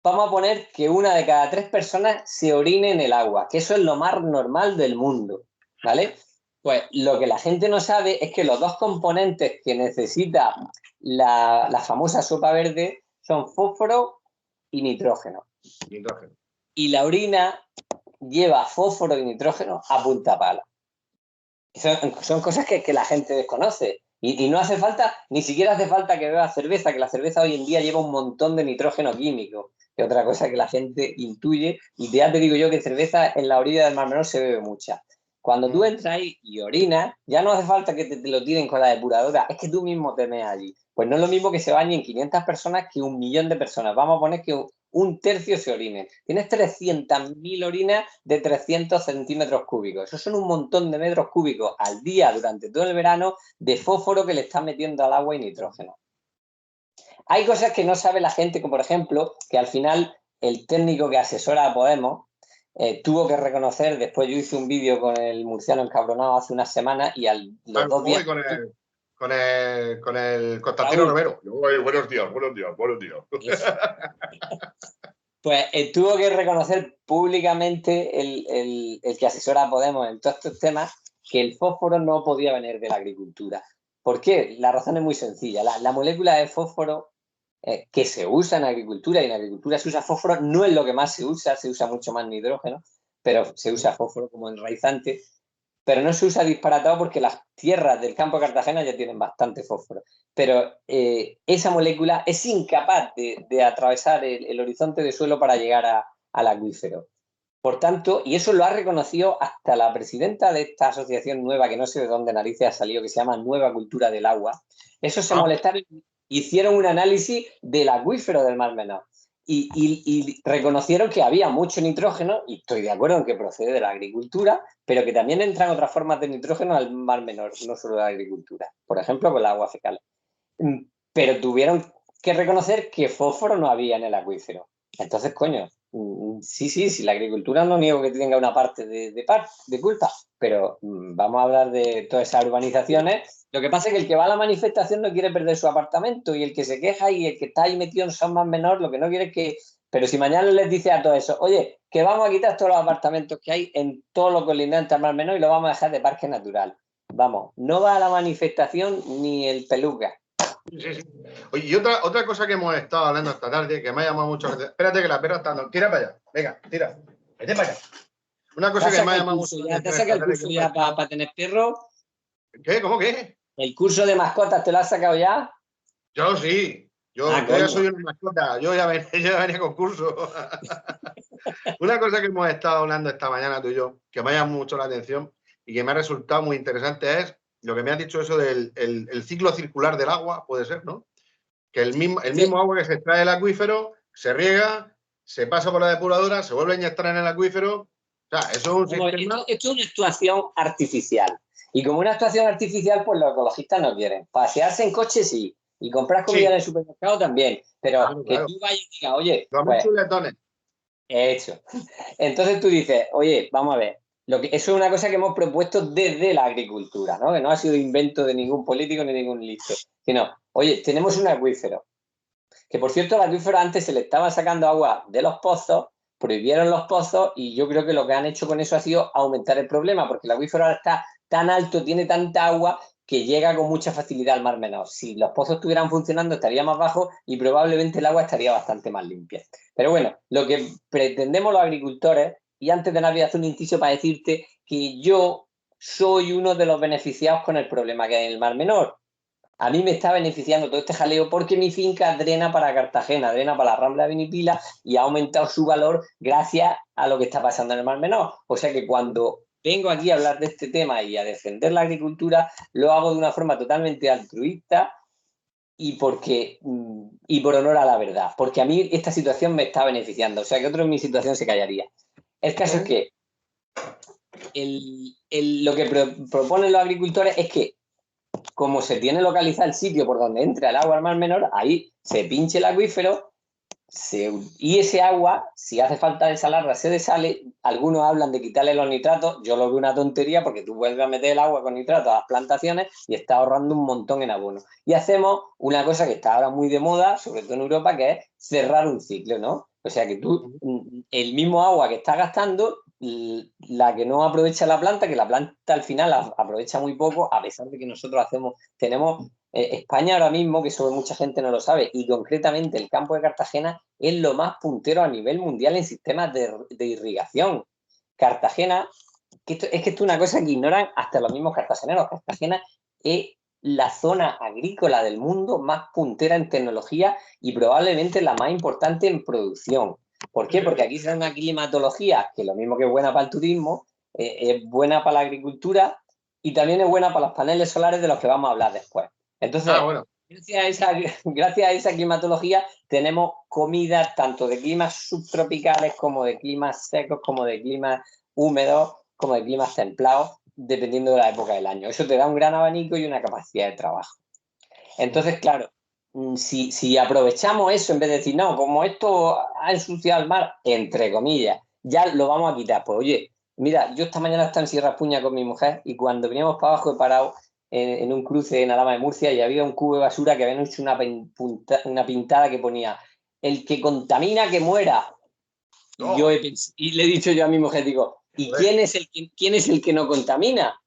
vamos a poner que 1 de cada 3 personas se orine en el agua, que eso es lo más normal del mundo, ¿vale? Pues lo que la gente no sabe es que los 2 componentes que necesita la famosa sopa verde son fósforo y nitrógeno. Y la orina lleva fósforo y nitrógeno a punta pala. Son cosas que la gente desconoce. Y no hace falta, ni siquiera hace falta que beba cerveza, que la cerveza hoy en día lleva un montón de nitrógeno químico, que es otra cosa que la gente intuye. Y ya te digo yo que cerveza en la orilla del Mar Menor se bebe mucha. Cuando tú entras ahí y orinas, ya no hace falta que te lo tiren con la depuradora, es que tú mismo te meas allí. Pues no es lo mismo que se bañen 500 personas que 1 millón de personas. Vamos a poner que 1/3 se orinen. Tienes 300.000 orinas de 300 centímetros cúbicos. Eso son un montón de metros cúbicos al día durante todo el verano de fósforo que le están metiendo al agua y nitrógeno. Hay cosas que no sabe la gente, como por ejemplo, que al final el técnico que asesora a Podemos tuvo que reconocer, después yo hice un vídeo con el murciano encabronado hace unas semanas y los 2 días... Con el Constantino Romero. Buenos días. Pues tuvo que reconocer públicamente el que asesora a Podemos en todos estos temas que el fósforo no podía venir de la agricultura. ¿Por qué? La razón es muy sencilla. La molécula de fósforo que se usa en agricultura, y en agricultura se usa fósforo, no es lo que más se usa mucho más nitrógeno, pero se usa fósforo como enraizante, pero no se usa disparatado porque las tierras del campo de Cartagena ya tienen bastante fósforo. Pero esa molécula es incapaz de atravesar el horizonte de suelo para llegar al acuífero. Por tanto, y eso lo ha reconocido hasta la presidenta de esta asociación nueva, que no sé de dónde narices ha salido, que se llama Nueva Cultura del Agua, eso se molestaron, hicieron un análisis del acuífero del Mar Menor y reconocieron que había mucho nitrógeno, y estoy de acuerdo en que procede de la agricultura, pero que también entran otras formas de nitrógeno al Mar Menor, no solo de la agricultura, por ejemplo, con la agua fecal. Pero tuvieron que reconocer que fósforo no había en el acuífero. Entonces, coño, sí, la agricultura no niego que tenga una parte de culpa, pero vamos a hablar de todas esas urbanizaciones. Lo que pasa es que el que va a la manifestación no quiere perder su apartamento, y el que se queja y el que está ahí metido en Son Más Menor lo que no quiere es que... Pero si mañana les dice a todo eso, oye, que vamos a quitar todos los apartamentos que hay en todo lo colindante al Mar Menor y lo vamos a dejar de parque natural. Vamos, no va a la manifestación ni el peluca. Sí. Oye, y otra cosa que hemos estado hablando esta tarde, que me ha llamado mucho... Espérate que la perra está andando. Tira para allá. Venga, tira. Vete para allá. Una cosa que me ha llamado mucho... ¿Te has sacado el curso ya para tener perro? ¿Qué? ¿Cómo qué? ¿El curso de mascotas te lo has sacado ya? Yo sí. Yo ya soy una mascota. Yo ya venía con curso. Una cosa que hemos estado hablando esta mañana tú y yo, que me ha llamado mucho la atención y que me ha resultado muy interesante, es lo que me has dicho, eso del el ciclo circular del agua, puede ser, ¿no? Que el mismo agua que se extrae del acuífero se riega, se pasa por la depuradora, se vuelve a inyectar en el acuífero. O sea, eso es un sistema... Esto es una actuación artificial. Y como una actuación artificial, pues los ecologistas no quieren. Pasearse en coche sí. Y comprar comida en el supermercado también. Pero que tú vayas y digas, oye, pues, chuletones. He hecho. Entonces tú dices, oye, vamos a ver. Eso es una cosa que hemos propuesto desde la agricultura, ¿no? Que no ha sido invento de ningún político ni ningún listo. Sino, oye, tenemos un acuífero. Que por cierto, al acuífero antes se le estaba sacando agua de los pozos, prohibieron los pozos, y yo creo que lo que han hecho con eso ha sido aumentar el problema, porque el acuífero ahora está tan alto, tiene tanta agua, que llega con mucha facilidad al Mar Menor. Si los pozos estuvieran funcionando, estaría más bajo y probablemente el agua estaría bastante más limpia. Pero bueno, lo que pretendemos los agricultores, y antes de nada voy a hacer un inciso para decirte que yo soy uno de los beneficiados con el problema que hay en el Mar Menor. A mí me está beneficiando todo este jaleo porque mi finca drena para Cartagena, drena para la Rambla de Vinipila, y ha aumentado su valor gracias a lo que está pasando en el Mar Menor. O sea que cuando vengo aquí a hablar de este tema y a defender la agricultura, lo hago de una forma totalmente altruista y por honor a la verdad, porque a mí esta situación me está beneficiando. O sea que otro en mi situación se callaría. El caso es que lo que proponen los agricultores es que, como se tiene localizado el sitio por donde entra el agua al Mar Menor, ahí se pinche el acuífero, y ese agua, si hace falta desalarla, se desale. Algunos hablan de quitarle los nitratos. Yo lo veo una tontería porque tú vuelves a meter el agua con nitratos a las plantaciones y estás ahorrando un montón en abono. Y hacemos una cosa que está ahora muy de moda, sobre todo en Europa, que es cerrar un ciclo, ¿no? O sea que tú, el mismo agua que estás gastando, la que no aprovecha la planta, que la planta al final aprovecha muy poco, a pesar de que nosotros tenemos España ahora mismo, que eso mucha gente no lo sabe, y concretamente el campo de Cartagena es lo más puntero a nivel mundial en sistemas de irrigación. Cartagena, es que esto es una cosa que ignoran hasta los mismos cartageneros. Cartagena es la zona agrícola del mundo más puntera en tecnología y probablemente la más importante en producción. ¿Por qué? Porque aquí se da una climatología que lo mismo que es buena para el turismo, es buena para la agricultura y también es buena para los paneles solares de los que vamos a hablar después. Entonces, bueno. gracias a esa climatología tenemos comida tanto de climas subtropicales como de climas secos, como de climas húmedos, como de climas templados, dependiendo de la época del año. Eso te da un gran abanico y una capacidad de trabajo. Entonces, claro, si aprovechamos eso en vez de decir, no, como esto ha ensuciado el mar, entre comillas, ya lo vamos a quitar. Pues oye, mira, yo esta mañana estaba en Sierra Puña con mi mujer y cuando veníamos para abajo he parado en un cruce en Alhama de Murcia y había un cubo de basura que habían hecho una pintada que ponía, el que contamina que muera. Y le he dicho yo a mi mujer, digo, ¿y quién es el que no contamina?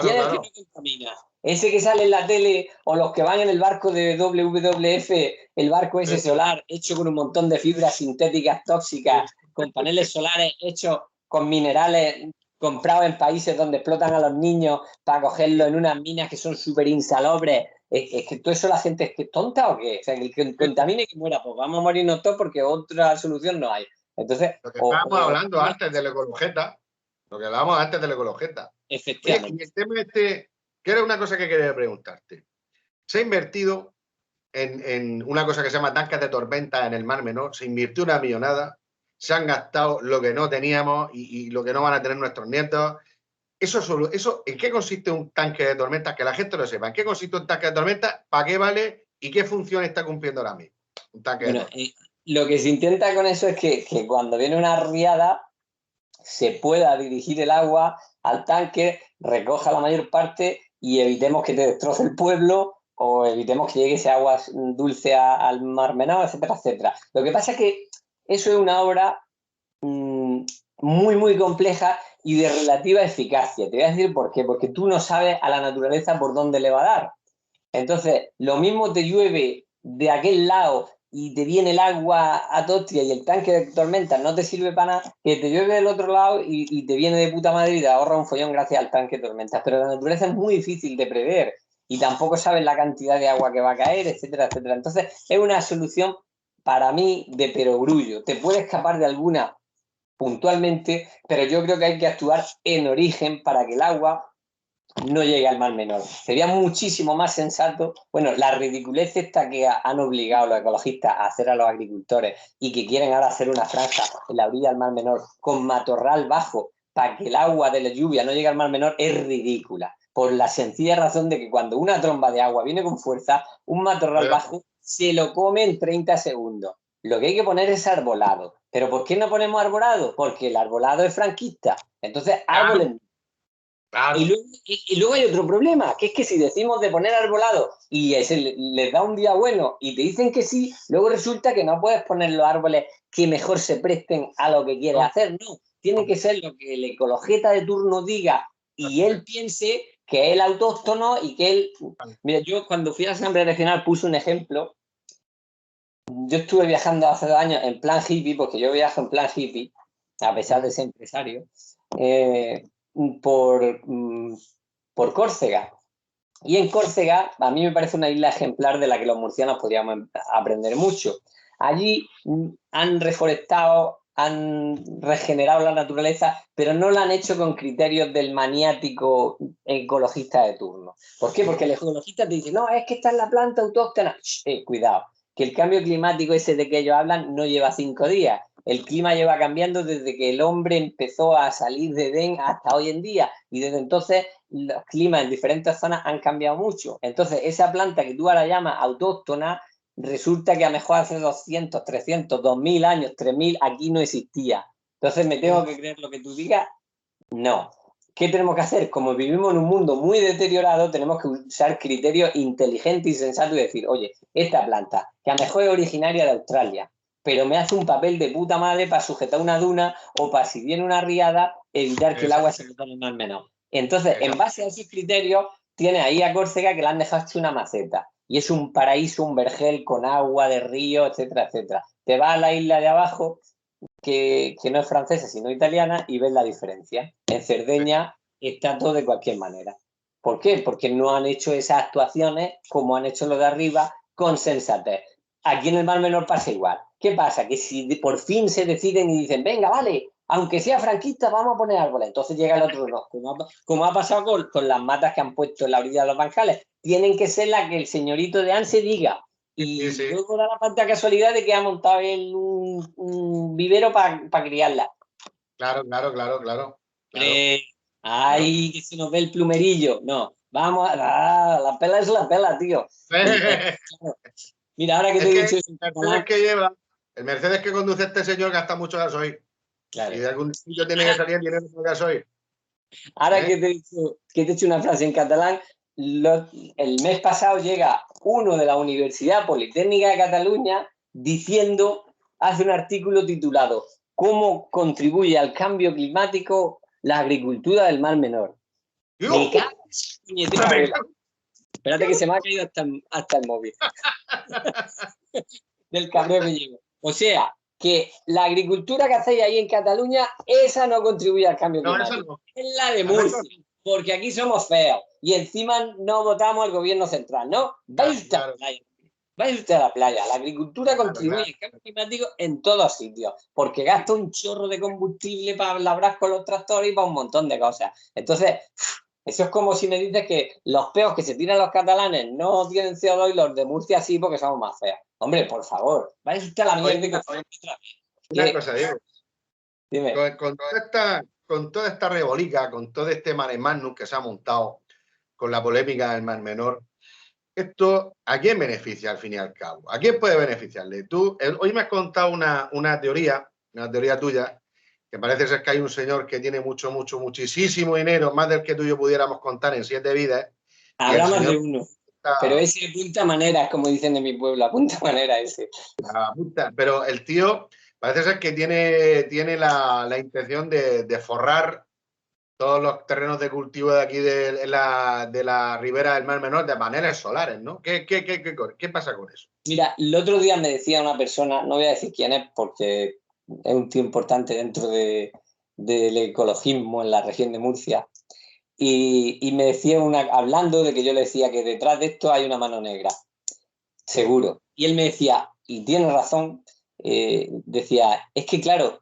¿Quién es el que no contamina? Ese que sale en la tele o los que van en el barco de WWF, el barco ese solar hecho con un montón de fibras sintéticas tóxicas, con paneles solares hechos con minerales comprados en países donde explotan a los niños para cogerlos en unas minas que son súper insalubres. ¿Es que todo eso la gente es que es tonta o qué? O sea, que el que contamine que muera, pues vamos a morirnos todos porque otra solución no hay. Entonces, lo que estábamos hablando antes del ecologeta, Efectivamente. Oye, y el tema este, que era una cosa que quería preguntarte. Se ha invertido en una cosa que se llama tanques de tormenta en el Mar Menor, se invirtió una millonada, se han gastado lo que no teníamos y lo que no van a tener nuestros nietos. Eso, ¿en qué consiste un tanque de tormenta? Que la gente lo sepa. ¿En qué consiste un tanque de tormenta? ¿Para qué vale? ¿Y qué función está cumpliendo ahora mismo? Un tanque de tormenta. Lo que se intenta con eso es que cuando viene una riada se pueda dirigir el agua al tanque, recoja la mayor parte y evitemos que te destroce el pueblo o evitemos que llegue ese agua dulce al Mar Menor, etcétera, etcétera. Lo que pasa es que eso es una obra muy, muy compleja y de relativa eficacia. Te voy a decir por qué. Porque tú no sabes a la naturaleza por dónde le va a dar. Entonces, lo mismo te llueve de aquel lado y te viene el agua a tostia y el tanque de tormenta no te sirve para nada, que te llueve del otro lado y te viene de puta madre y te ahorra un follón gracias al tanque de tormenta. Pero la naturaleza es muy difícil de prever y tampoco sabes la cantidad de agua que va a caer, etcétera, etcétera. Entonces, es una solución para mí de perogrullo. Te puede escapar de alguna puntualmente, pero yo creo que hay que actuar en origen para que el agua no llegue al Mar Menor. Sería muchísimo más sensato, bueno, la ridiculez esta que han obligado los ecologistas a hacer a los agricultores y que quieren ahora hacer una franja en la orilla del Mar Menor con matorral bajo para que el agua de la lluvia no llegue al Mar Menor es ridícula, por la sencilla razón de que cuando una tromba de agua viene con fuerza, un matorral bajo se lo come en 30 segundos. Lo que hay que poner es arbolado. ¿Pero por qué no ponemos arbolado? Porque el arbolado es franquista. Entonces, árboles. Claro. Y luego hay otro problema, que es que si decimos de poner arbolado y les da un día bueno y te dicen que sí, luego resulta que no puedes poner los árboles que mejor se presten a lo que quieres hacer. No, tiene que ser lo que el ecologeta de turno diga y él piense que es el autóctono y que él... Mira, yo cuando fui a la Asamblea Regional puse un ejemplo. Yo estuve viajando hace 2 años en plan hippie, porque yo viajo en plan hippie, a pesar de ser empresario, por, por Córcega. Y en Córcega, a mí me parece una isla ejemplar de la que los murcianos podríamos aprender mucho. Allí han reforestado, han regenerado la naturaleza, pero no lo han hecho con criterios del maniático ecologista de turno. ¿Por qué? Porque el ecologista te dice, no, es que esta es la planta autóctona. Cuidado, que el cambio climático ese de que ellos hablan no lleva 5 días. El clima lleva cambiando desde que el hombre empezó a salir de Edén hasta hoy en día. Y desde entonces los climas en diferentes zonas han cambiado mucho. Entonces, esa planta que tú ahora llamas autóctona resulta que a lo mejor hace 200, 300, 2000 años, 3000, aquí no existía. Entonces, ¿me tengo que creer lo que tú digas? No. ¿Qué tenemos que hacer? Como vivimos en un mundo muy deteriorado, tenemos que usar criterios inteligentes y sensatos y decir, oye, esta planta, que a lo mejor es originaria de Australia, pero me hace un papel de puta madre para sujetar una duna o para, si viene una riada, evitar que el agua se meta en el mar menor. Entonces, en base a esos criterios, tiene ahí a Córcega que le han dejado hecho una maceta. Y es un paraíso, un vergel con agua de río, etcétera, etcétera. Te vas a la isla de abajo, que no es francesa, sino italiana, y ves la diferencia. En Cerdeña está todo de cualquier manera. ¿Por qué? Porque no han hecho esas actuaciones como han hecho los de arriba con sensatez. Aquí en el Mar Menor pasa igual. ¿Qué pasa? Que si por fin se deciden y dicen, venga, vale, aunque sea franquista, vamos a poner árboles. Entonces llega el otro, no. Como ha pasado con las matas que han puesto en la orilla de los bancales. Tienen que ser las que el señorito de Anse diga. Y luego da la falta casualidad de que ha montado él un vivero para criarla. Claro. Ay, que se nos ve el plumerillo. No, vamos la pela es la pela, tío. Mira, ahora que te he dicho eso, el Mercedes que conduce este señor gasta mucho gasoil. Claro. Y de algún sitio tiene que salir el dinero de gasoil. Ahora que te he hecho una frase en catalán, el mes pasado llega uno de la Universidad Politécnica de Cataluña diciendo, hace un artículo titulado ¿Cómo contribuye al cambio climático la agricultura del Mar Menor? Me cago en Espérate que se me ha caído hasta el móvil. Del cabreo que llevo. O sea, que la agricultura que hacéis ahí en Cataluña, esa no contribuye al cambio climático. No. Es la de Murcia, porque aquí somos feos y encima no votamos al gobierno central, ¿no? Vais usted a la playa. La agricultura contribuye al cambio climático en todos sitios, porque gasta un chorro de combustible para labrar con los tractores y para un montón de cosas. Entonces, eso es como si me dices que los peos que se tiran los catalanes no tienen CO2 y los de Murcia sí porque somos más feos. Hombre, por favor, vais usted a la mierda. Una cosa, Diego. Dime. Con toda esta rebolica, con todo este mare magnum que se ha montado con la polémica del Mar Menor, ¿esto a quién beneficia al fin y al cabo? ¿A quién puede beneficiarle? Tú hoy me has contado una teoría tuya, que parece ser que hay un señor que tiene muchísimo dinero, más del que tú y yo pudiéramos contar en 7 vidas. Hablamos de uno. Pero ese punta manera, como dicen en mi pueblo, apunta manera ese. Pero el tío parece ser que tiene la intención de forrar todos los terrenos de cultivo de aquí de la ribera del Mar Menor de paneles solares, ¿no? ¿Qué pasa con eso? Mira, el otro día me decía una persona, no voy a decir quién es porque es un tío importante dentro del ecologismo en la región de Murcia, y me decía hablando de que yo le decía que detrás de esto hay una mano negra, seguro. Y él me decía, y tiene razón, decía, es que claro,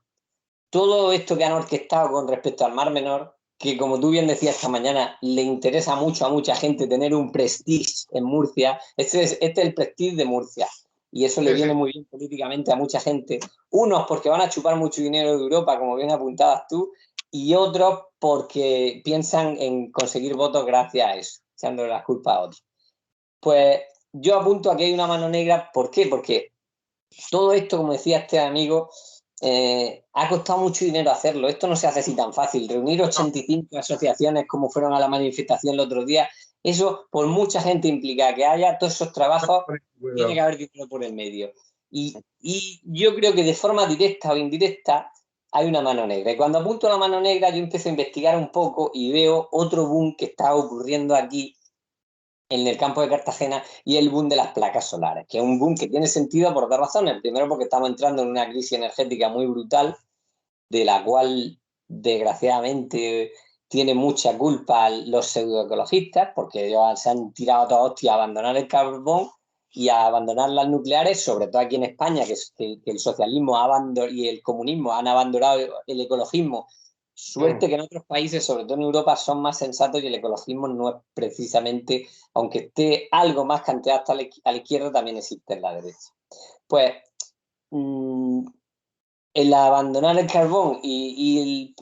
todo esto que han orquestado con respecto al Mar Menor, que como tú bien decías esta mañana, le interesa mucho a mucha gente tener un prestige en Murcia. Este es el prestige de Murcia. Y eso le viene muy bien políticamente a mucha gente. Unos porque van a chupar mucho dinero de Europa, como bien apuntabas tú, y otros porque piensan en conseguir votos gracias a eso, echándole las culpas a otros. Pues yo apunto a que hay una mano negra. ¿Por qué? Porque todo esto, como decía este amigo, ha costado mucho dinero hacerlo. Esto no se hace así tan fácil. Reunir 85 asociaciones como fueron a la manifestación el otro día, eso por mucha gente implica que haya todos esos trabajos, tiene que haber dinero por el medio. Y yo creo que de forma directa o indirecta hay una mano negra. Y cuando apunto a la mano negra, yo empiezo a investigar un poco y veo otro boom que está ocurriendo aquí en el campo de Cartagena, y el boom de las placas solares, que es un boom que tiene sentido por dos razones. Primero, porque estamos entrando en una crisis energética muy brutal, de la cual, desgraciadamente, tiene mucha culpa los pseudoecologistas, porque ellos se han tirado a toda hostia a abandonar el carbón y a abandonar las nucleares, sobre todo aquí en España, que el socialismo y el comunismo han abandonado el ecologismo. Suerte que en otros países, sobre todo en Europa, son más sensatos y el ecologismo no es precisamente, aunque esté algo más canteado hasta a la izquierda, también existe en la derecha. Pues el abandonar el carbón y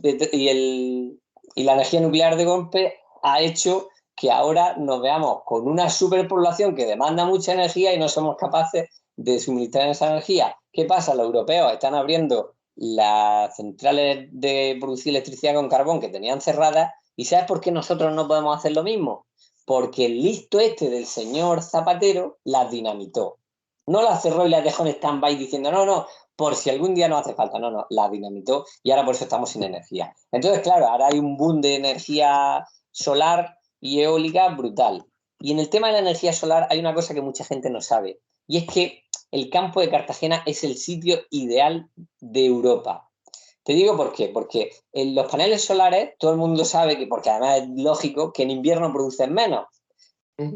la energía nuclear de golpe ha hecho que ahora nos veamos con una superpoblación que demanda mucha energía y no somos capaces de suministrar esa energía. ¿Qué pasa? Los europeos están abriendo las centrales de producir electricidad con carbón que tenían cerradas. ¿Y sabes por qué nosotros no podemos hacer lo mismo? Porque el listo este del señor Zapatero las dinamitó. No las cerró y las dejó en stand-by diciendo, no, no, por si algún día no hace falta. No, no, las dinamitó y ahora por eso estamos sin energía. Entonces, claro, ahora hay un boom de energía solar y eólica brutal. Y en el tema de la energía solar hay una cosa que mucha gente no sabe, y es que el campo de Cartagena es el sitio ideal de Europa. Te digo por qué, porque en los paneles solares todo el mundo sabe que, porque además es lógico, que en invierno producen menos,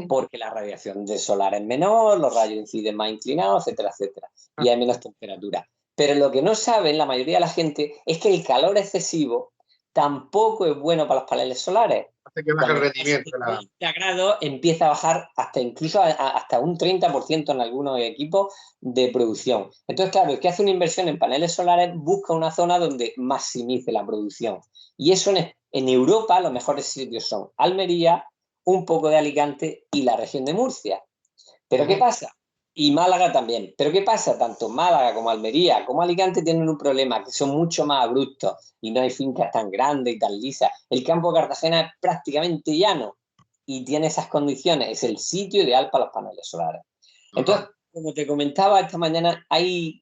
porque la radiación del solar es menor, los rayos inciden más inclinados, etcétera, etcétera, y hay menos temperatura. Pero lo que no saben la mayoría de la gente es que el calor excesivo tampoco es bueno para los paneles solares. Hace que baje el rendimiento. 30 grados empieza a bajar hasta incluso hasta un 30% en algunos equipos de producción. Entonces, claro, el que hace una inversión en paneles solares busca una zona donde maximice la producción. Y eso en Europa los mejores sitios son Almería, un poco de Alicante y la región de Murcia. ¿Pero qué pasa? Y Málaga también. ¿Pero qué pasa? Tanto Málaga como Almería como Alicante tienen un problema, que son mucho más abruptos y no hay fincas tan grandes y tan lisas. El campo de Cartagena es prácticamente llano y tiene esas condiciones. Es el sitio ideal para los paneles solares. Entonces, como te comentaba esta mañana, hay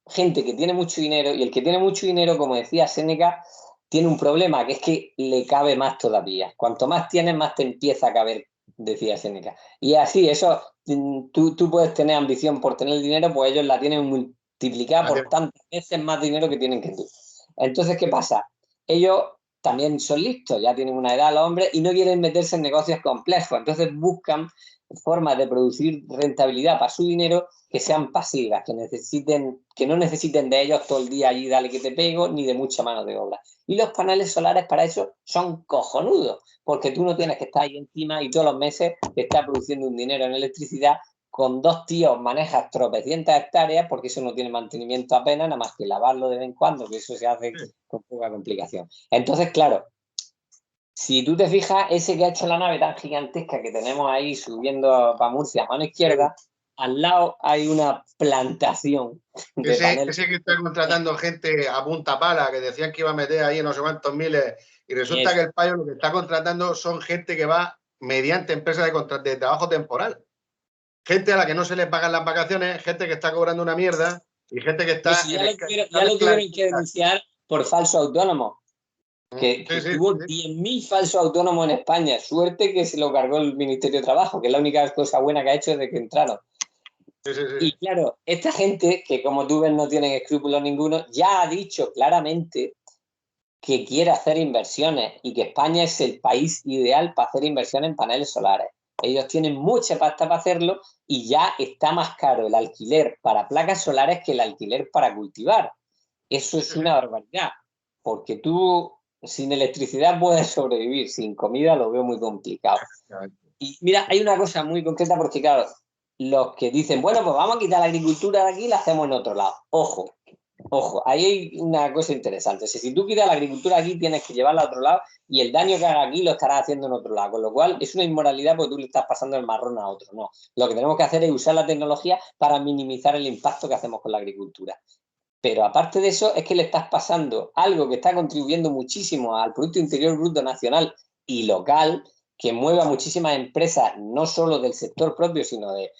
gente que tiene mucho dinero y el que tiene mucho dinero, como decía Séneca, tiene un problema, que es que le cabe más todavía. Cuanto más tienes, más te empieza a caber, decía Séneca. Y así, eso, tú puedes tener ambición por tener dinero, pues ellos la tienen multiplicada por tantas veces más dinero que tienen que tú. Entonces, ¿qué pasa? Ellos también son listos, ya tienen una edad los hombres y no quieren meterse en negocios complejos. Entonces buscan formas de producir rentabilidad para su dinero que sean pasivas, que no necesiten de ellos todo el día allí, dale que te pego, ni de mucha mano de obra. Y los paneles solares para eso son cojonudos, porque tú no tienes que estar ahí encima y todos los meses te está produciendo un dinero en electricidad. Con 2 tíos manejas tropecientas hectáreas, porque eso no tiene mantenimiento apenas, nada más que lavarlo de vez en cuando, que eso se hace con poca complicación. Entonces, claro, si tú te fijas, ese que ha hecho la nave tan gigantesca que tenemos ahí subiendo para Murcia a mano izquierda, al lado hay una plantación de paneles. Ese que está contratando gente a punta pala, que decían que iba a meter ahí no sé cuántos miles, y resulta que el payo lo que está contratando son gente que va mediante empresas de trabajo temporal. Gente a la que no se le pagan las vacaciones, gente que está cobrando una mierda y gente que está... Pues ya lo tuvieron que denunciar por falso autónomo. Que tuvo 10.000 falsos autónomos en España. Suerte que se lo cargó el Ministerio de Trabajo, que es la única cosa buena que ha hecho desde que entraron. Y claro, esta gente, que como tú ves no tienen escrúpulos ninguno, ya ha dicho claramente que quiere hacer inversiones y que España es el país ideal para hacer inversiones en paneles solares. Ellos tienen mucha pasta para hacerlo y ya está más caro el alquiler para placas solares que el alquiler para cultivar. Eso es una barbaridad, porque tú sin electricidad puedes sobrevivir, sin comida lo veo muy complicado. Y mira, hay una cosa muy concreta, porque claro, los que dicen, bueno, pues vamos a quitar la agricultura de aquí y la hacemos en otro lado. Ojo, ahí hay una cosa interesante. O sea, si tú quitas la agricultura aquí, tienes que llevarla a otro lado y el daño que haga aquí lo estarás haciendo en otro lado. Con lo cual, es una inmoralidad porque tú le estás pasando el marrón a otro. No, lo que tenemos que hacer es usar la tecnología para minimizar el impacto que hacemos con la agricultura. Pero aparte de eso, es que le estás pasando algo que está contribuyendo muchísimo al Producto Interior Bruto Nacional y local, que mueve a muchísimas empresas, no solo del sector propio, sino de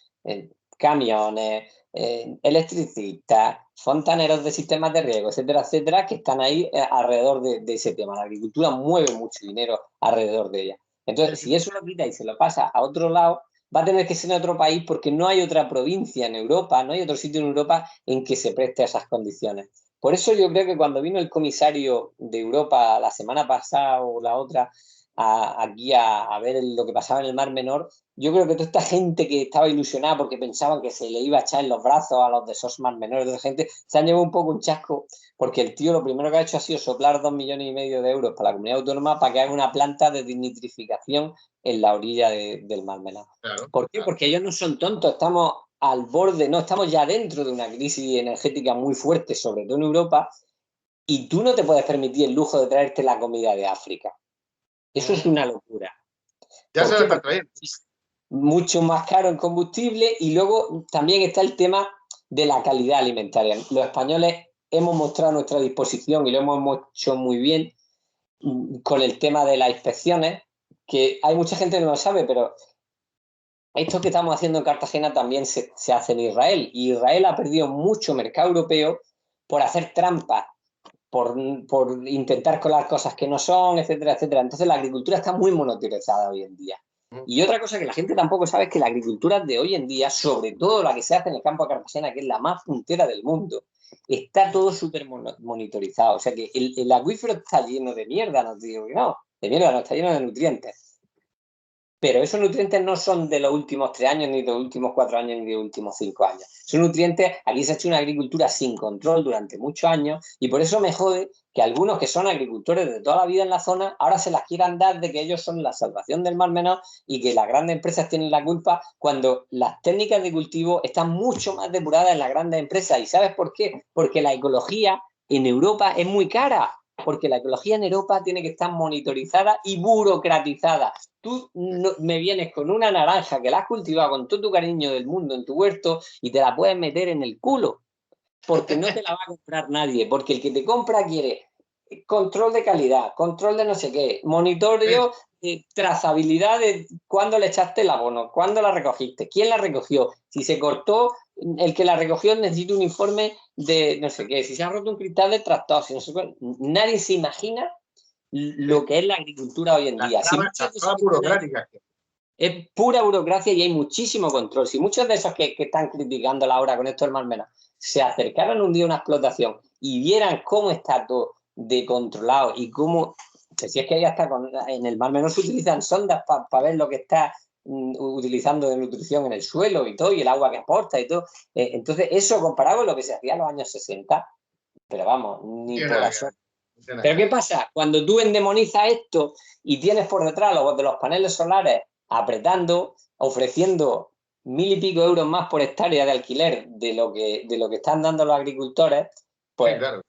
camiones, electricistas, fontaneros de sistemas de riego, etcétera, etcétera, que están ahí alrededor de ese tema. La agricultura mueve mucho dinero alrededor de ella. Entonces, si eso lo quita y se lo pasa a otro lado, va a tener que ser en otro país, porque no hay otra provincia en Europa, no hay otro sitio en Europa en que se preste a esas condiciones. Por eso yo creo que cuando vino el comisario de Europa la semana pasada o la otra aquí a ver lo que pasaba en el Mar Menor, yo creo que toda esta gente que estaba ilusionada porque pensaban que se le iba a echar en los brazos a los de esos Mar Menores, de esa gente, se han llevado un poco un chasco, porque el tío lo primero que ha hecho ha sido soplar 2,5 millones de euros para la comunidad autónoma para que haga una planta de desnitrificación en la orilla del Mar Menor. Claro, ¿Por qué? Porque ellos no son tontos, estamos al borde, no, estamos ya dentro de una crisis energética muy fuerte, sobre todo en Europa, y tú no te puedes permitir el lujo de traerte la comida de África. Eso es una locura. Ya se lo está trayendo. mucho más caro en combustible, y luego también está el tema de la calidad alimentaria. Los españoles hemos mostrado nuestra disposición y lo hemos hecho muy bien con el tema de las inspecciones, que hay mucha gente que no lo sabe, pero esto que estamos haciendo en Cartagena también se hace en Israel, y Israel ha perdido mucho mercado europeo por hacer trampas, por intentar colar cosas que no son, etcétera, etcétera. Entonces la agricultura está muy monopolizada hoy en día. Y otra cosa que la gente tampoco sabe es que la agricultura de hoy en día, sobre todo la que se hace en el campo de Cartagena, que es la más puntera del mundo, está todo súper monitorizado. O sea que el acuífero está lleno de mierda, no digo que no, de mierda, no, está lleno de nutrientes. Pero esos nutrientes no son de los últimos 3 años, ni de los últimos 4 años, ni de los últimos 5 años. Son nutrientes, aquí se ha hecho una agricultura sin control durante muchos años, y por eso me jode que algunos que son agricultores de toda la vida en la zona, ahora se las quieran dar de que ellos son la salvación del Mar Menor y que las grandes empresas tienen la culpa, cuando las técnicas de cultivo están mucho más depuradas en las grandes empresas. ¿Y sabes por qué? Porque la ecología en Europa es muy cara. Porque la ecología en Europa tiene que estar monitorizada y burocratizada. Tú me vienes con una naranja que la has cultivado con todo tu cariño del mundo en tu huerto y te la puedes meter en el culo, porque no te la va a comprar nadie, porque el que te compra quiere control de calidad, control de no sé qué, monitoreo, trazabilidad de cuándo le echaste el abono, cuándo la recogiste, quién la recogió, si se cortó, el que la recogió necesita un informe de no sé qué, si se ha roto un cristal de tractor, si no sé qué. Nadie se imagina lo que es la agricultura hoy en día. Las trabas burocráticas. Es pura burocracia y hay muchísimo control. Si muchos de esos que están criticando la hora con esto del Mar Menor se acercaran un día a una explotación y vieran cómo está todo de controlado y cómo, pues si es que ahí hasta en el Mar Menor se utilizan sondas para ver lo que está utilizando de nutrición en el suelo y todo, y el agua que aporta y todo. Entonces, eso comparado con lo que se hacía en los años 60, pero vamos, ni por eso. Pero ¿qué pasa? Cuando tú endemonizas esto y tienes por detrás los de los paneles solares apretando, ofreciendo 1.000 y pico euros más por hectárea de alquiler de lo que están dando los agricultores, pues sí, claro,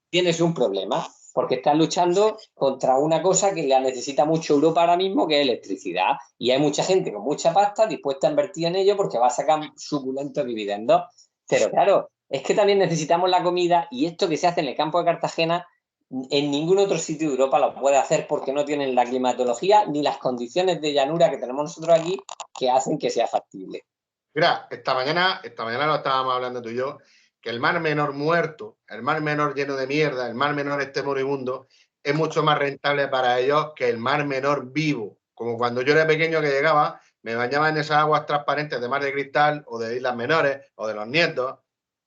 tienes un problema, porque estás luchando contra una cosa que la necesita mucho Europa ahora mismo, que es electricidad. Y hay mucha gente con mucha pasta dispuesta a invertir en ello porque va a sacar suculentos dividendos. Pero claro, es que también necesitamos la comida, y esto que se hace en el campo de Cartagena, en ningún otro sitio de Europa lo puede hacer porque no tienen la climatología ni las condiciones de llanura que tenemos nosotros aquí que hacen que sea factible. Mira, esta mañana lo estábamos hablando tú y yo, que el Mar Menor muerto, el Mar Menor lleno de mierda, el Mar Menor este moribundo, es mucho más rentable para ellos que el Mar Menor vivo. Como cuando yo era pequeño que llegaba, me bañaba en esas aguas transparentes de Mar de Cristal o de Islas Menores o de los Nietos,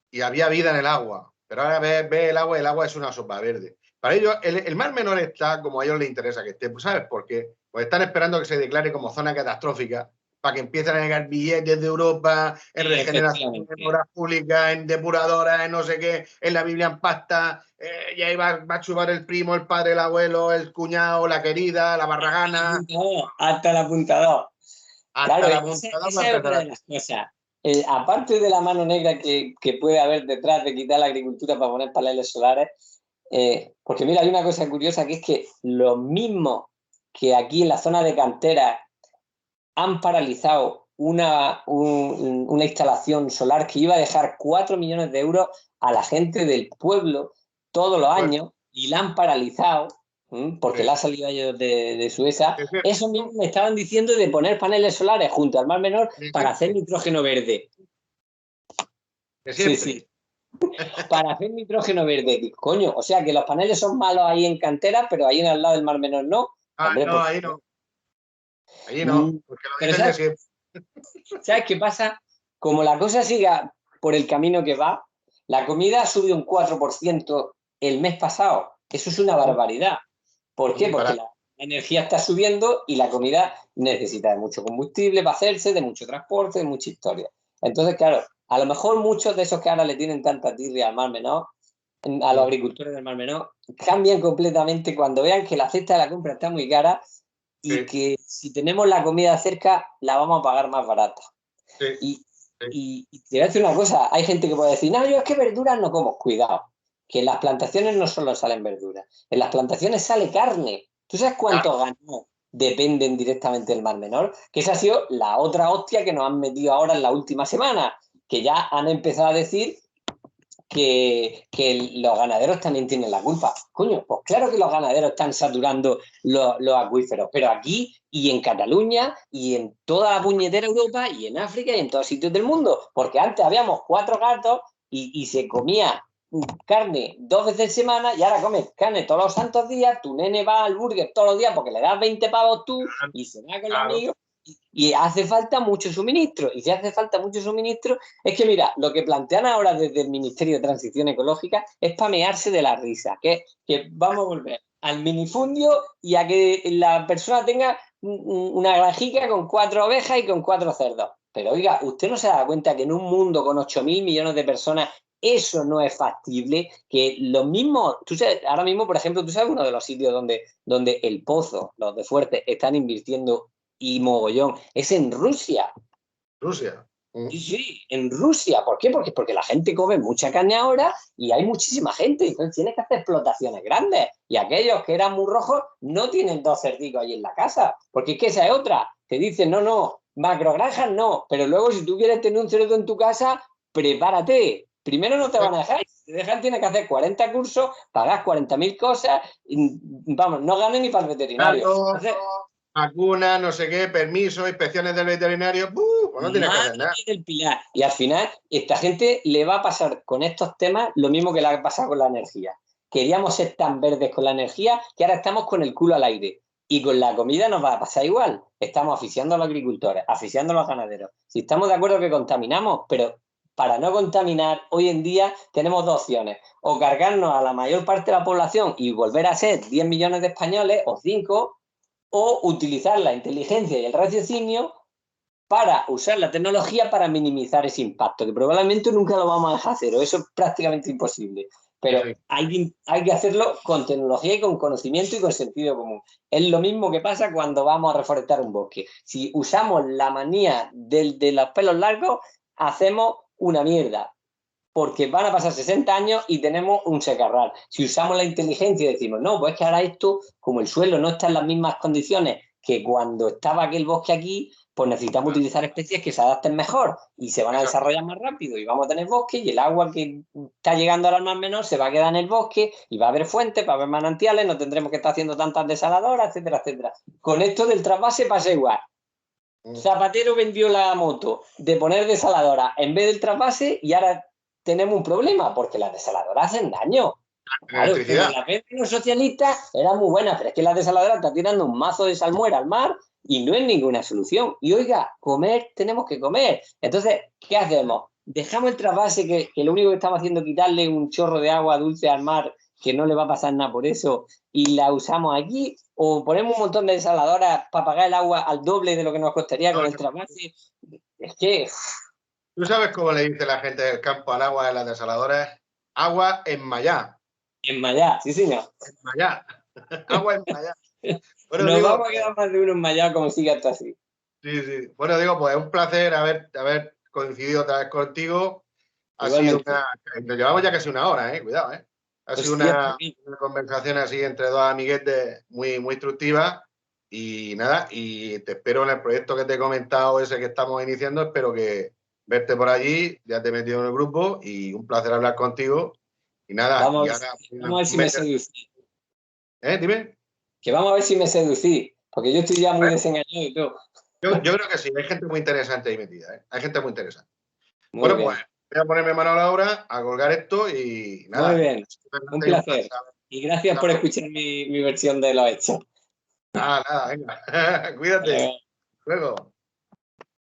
y había vida en el agua. Pero ahora ve el agua es una sopa verde. Para ellos, el Mar Menor está como a ellos les interesa que esté. Pues ¿sabes por qué? Pues están esperando que se declare como zona catastrófica para que empiecen a llegar billetes de Europa, en regeneración de obras públicas, en depuradoras, en no sé qué, en la Biblia en pasta, y ahí va a chubar el primo, el padre, el abuelo, el cuñado, la querida, la barragana. Hasta el apuntador. Hasta el apuntador. Esa es otra de las cosas. Aparte de la mano negra que puede haber detrás de quitar la agricultura para poner paneles solares, porque mira, hay una cosa curiosa, que es que los mismos que aquí en la zona de cantera han paralizado una instalación solar que iba a dejar 4 millones de euros a la gente del pueblo todos los años, y la han paralizado porque le ha salido a ellos de Sueza. Eso mismo me estaban diciendo de poner paneles solares junto al Mar Menor para hacer nitrógeno verde. Sí. Para hacer nitrógeno verde. Coño, o sea que los paneles son malos ahí en cantera, pero ahí al lado del Mar Menor no. Hombre, no, ahí no. Ahí no, porque lo dicen de siempre. ¿Sabes qué pasa? Como la cosa siga por el camino que va, la comida subió un 4% el mes pasado. Eso es una barbaridad. ¿Por qué? Porque la energía está subiendo y la comida necesita de mucho combustible para hacerse, de mucho transporte, de mucha historia. Entonces, claro, a lo mejor muchos de esos que ahora le tienen tanta tirria al Mar Menor, a los agricultores del Mar Menor, cambian completamente cuando vean que la cesta de la compra está muy cara y que si tenemos la comida cerca la vamos a pagar más barata. Y te voy a decir una cosa, hay gente que puede decir, no, yo es que verduras no como. Cuidado, que en las plantaciones no solo salen verduras, en las plantaciones sale carne. ¿Tú sabes cuánto ganó dependen directamente del Mar Menor, que esa ha sido la otra hostia que nos han metido ahora en la última semana, que ya han empezado a decir que los ganaderos también tienen la culpa. Coño, pues claro que los ganaderos están saturando los acuíferos, pero aquí y en Cataluña y en toda la puñetera Europa y en África y en todos sitios del mundo, porque antes habíamos 4 gatos y se comía carne 2 veces a semana y ahora comes carne todos los santos días, tu nene va al burger todos los días porque le das 20 pavos tú y se va con los amigos. Y hace falta mucho suministro. Y si hace falta mucho suministro, es que mira, lo que plantean ahora desde el Ministerio de Transición Ecológica es pamearse de la risa, que vamos a volver al minifundio y a que la persona tenga una granjica con 4 ovejas y con 4 cerdos. Pero oiga, ¿usted no se da cuenta que en un mundo con 8.000 millones de personas eso no es factible? Que los mismos, tú sabes, ahora mismo, por ejemplo, tú sabes uno de los sitios donde el Pozo, los de Fuerte, están invirtiendo y mogollón, es en Rusia. Rusia. Sí, en Rusia. ¿Por qué? Porque la gente come mucha carne ahora y hay muchísima gente. Entonces tienes que hacer explotaciones grandes. Y aquellos que eran muy rojos no tienen 2 cerdicos ahí en la casa. Porque es que esa es otra. Te dicen, no, macrogranjas no. Pero luego si tú quieres tener un cerdo en tu casa, prepárate. Primero no te van a dejar. Si te dejan tienes que hacer 40 cursos, pagas 40.000 cosas. Y, vamos, no ganes ni para el veterinario. Entonces, vacunas, no sé qué, permisos, inspecciones del veterinario, pues no tienes que hacer nada. Del pilar. Y al final, esta gente le va a pasar con estos temas lo mismo que le ha pasado con la energía. Queríamos ser tan verdes con la energía que ahora estamos con el culo al aire. Y con la comida nos va a pasar igual. Estamos asfixiando a los agricultores, asfixiando a los ganaderos. Si estamos de acuerdo que contaminamos, pero para no contaminar, hoy en día tenemos 2 opciones. O cargarnos a la mayor parte de la población y volver a ser 10 millones de españoles, o 5, o utilizar la inteligencia y el raciocinio para usar la tecnología para minimizar ese impacto, que probablemente nunca lo vamos a dejar hacer, o eso es prácticamente imposible. Pero sí, hay que hacerlo con tecnología y con conocimiento y con sentido común. Es lo mismo que pasa cuando vamos a reforestar un bosque. Si usamos la manía de los pelos largos, hacemos una mierda, porque van a pasar 60 años y tenemos un secarral. Si usamos la inteligencia y decimos, no, pues es que ahora esto, como el suelo no está en las mismas condiciones que cuando estaba aquel bosque aquí, pues necesitamos utilizar especies que se adapten mejor y se van a desarrollar más rápido y vamos a tener bosque y el agua que está llegando al Mar Menor se va a quedar en el bosque y va a haber fuentes, va a haber manantiales, no tendremos que estar haciendo tantas desaladoras, etcétera, etcétera. Con esto del trasvase pasa igual. Zapatero vendió la moto de poner desaladora en vez del trasvase y ahora tenemos un problema porque las desaladoras hacen daño. Claro, pero la vez de los socialistas era muy buena, pero es que la desaladora está tirando un mazo de salmuera al mar y no es ninguna solución. Y oiga, comer, tenemos que comer. Entonces, ¿qué hacemos? Dejamos el trasvase que lo único que estamos haciendo es quitarle un chorro de agua dulce al mar, que no le va a pasar nada por eso, y la usamos aquí, o ponemos un montón de desaladoras para pagar el agua al doble de lo que nos costaría con el trasvase. Es que... ¿Tú sabes cómo le dice la gente del campo al agua de las desaladoras? Agua enmayá. Enmayá, sí, señor. Enmayá. Agua enmayá. Bueno, nos vamos a quedar más de uno enmayado como siga esto así. Sí, sí. Bueno, digo, pues es un placer haber coincidido otra vez contigo. Ha sido nos llevamos ya casi una hora, cuidado, Ha sido una conversación así entre 2 amiguetes muy, muy instructiva. Y nada, y te espero en el proyecto que te he comentado, ese que estamos iniciando. Espero que verte por allí, ya te he metido en el grupo y un placer hablar contigo. Y nada, vamos a ver si me seducí. Dime. Que vamos a ver si me seducí, porque yo estoy ya muy desengañado y todo. Yo creo que sí, hay gente muy interesante ahí metida, Hay gente muy interesante. Bueno, pues voy a ponerme mano a la obra, a colgar esto y nada. Muy bien, un placer. Y gracias por escuchar mi versión de los hechos. Nada, venga. Cuídate. Luego.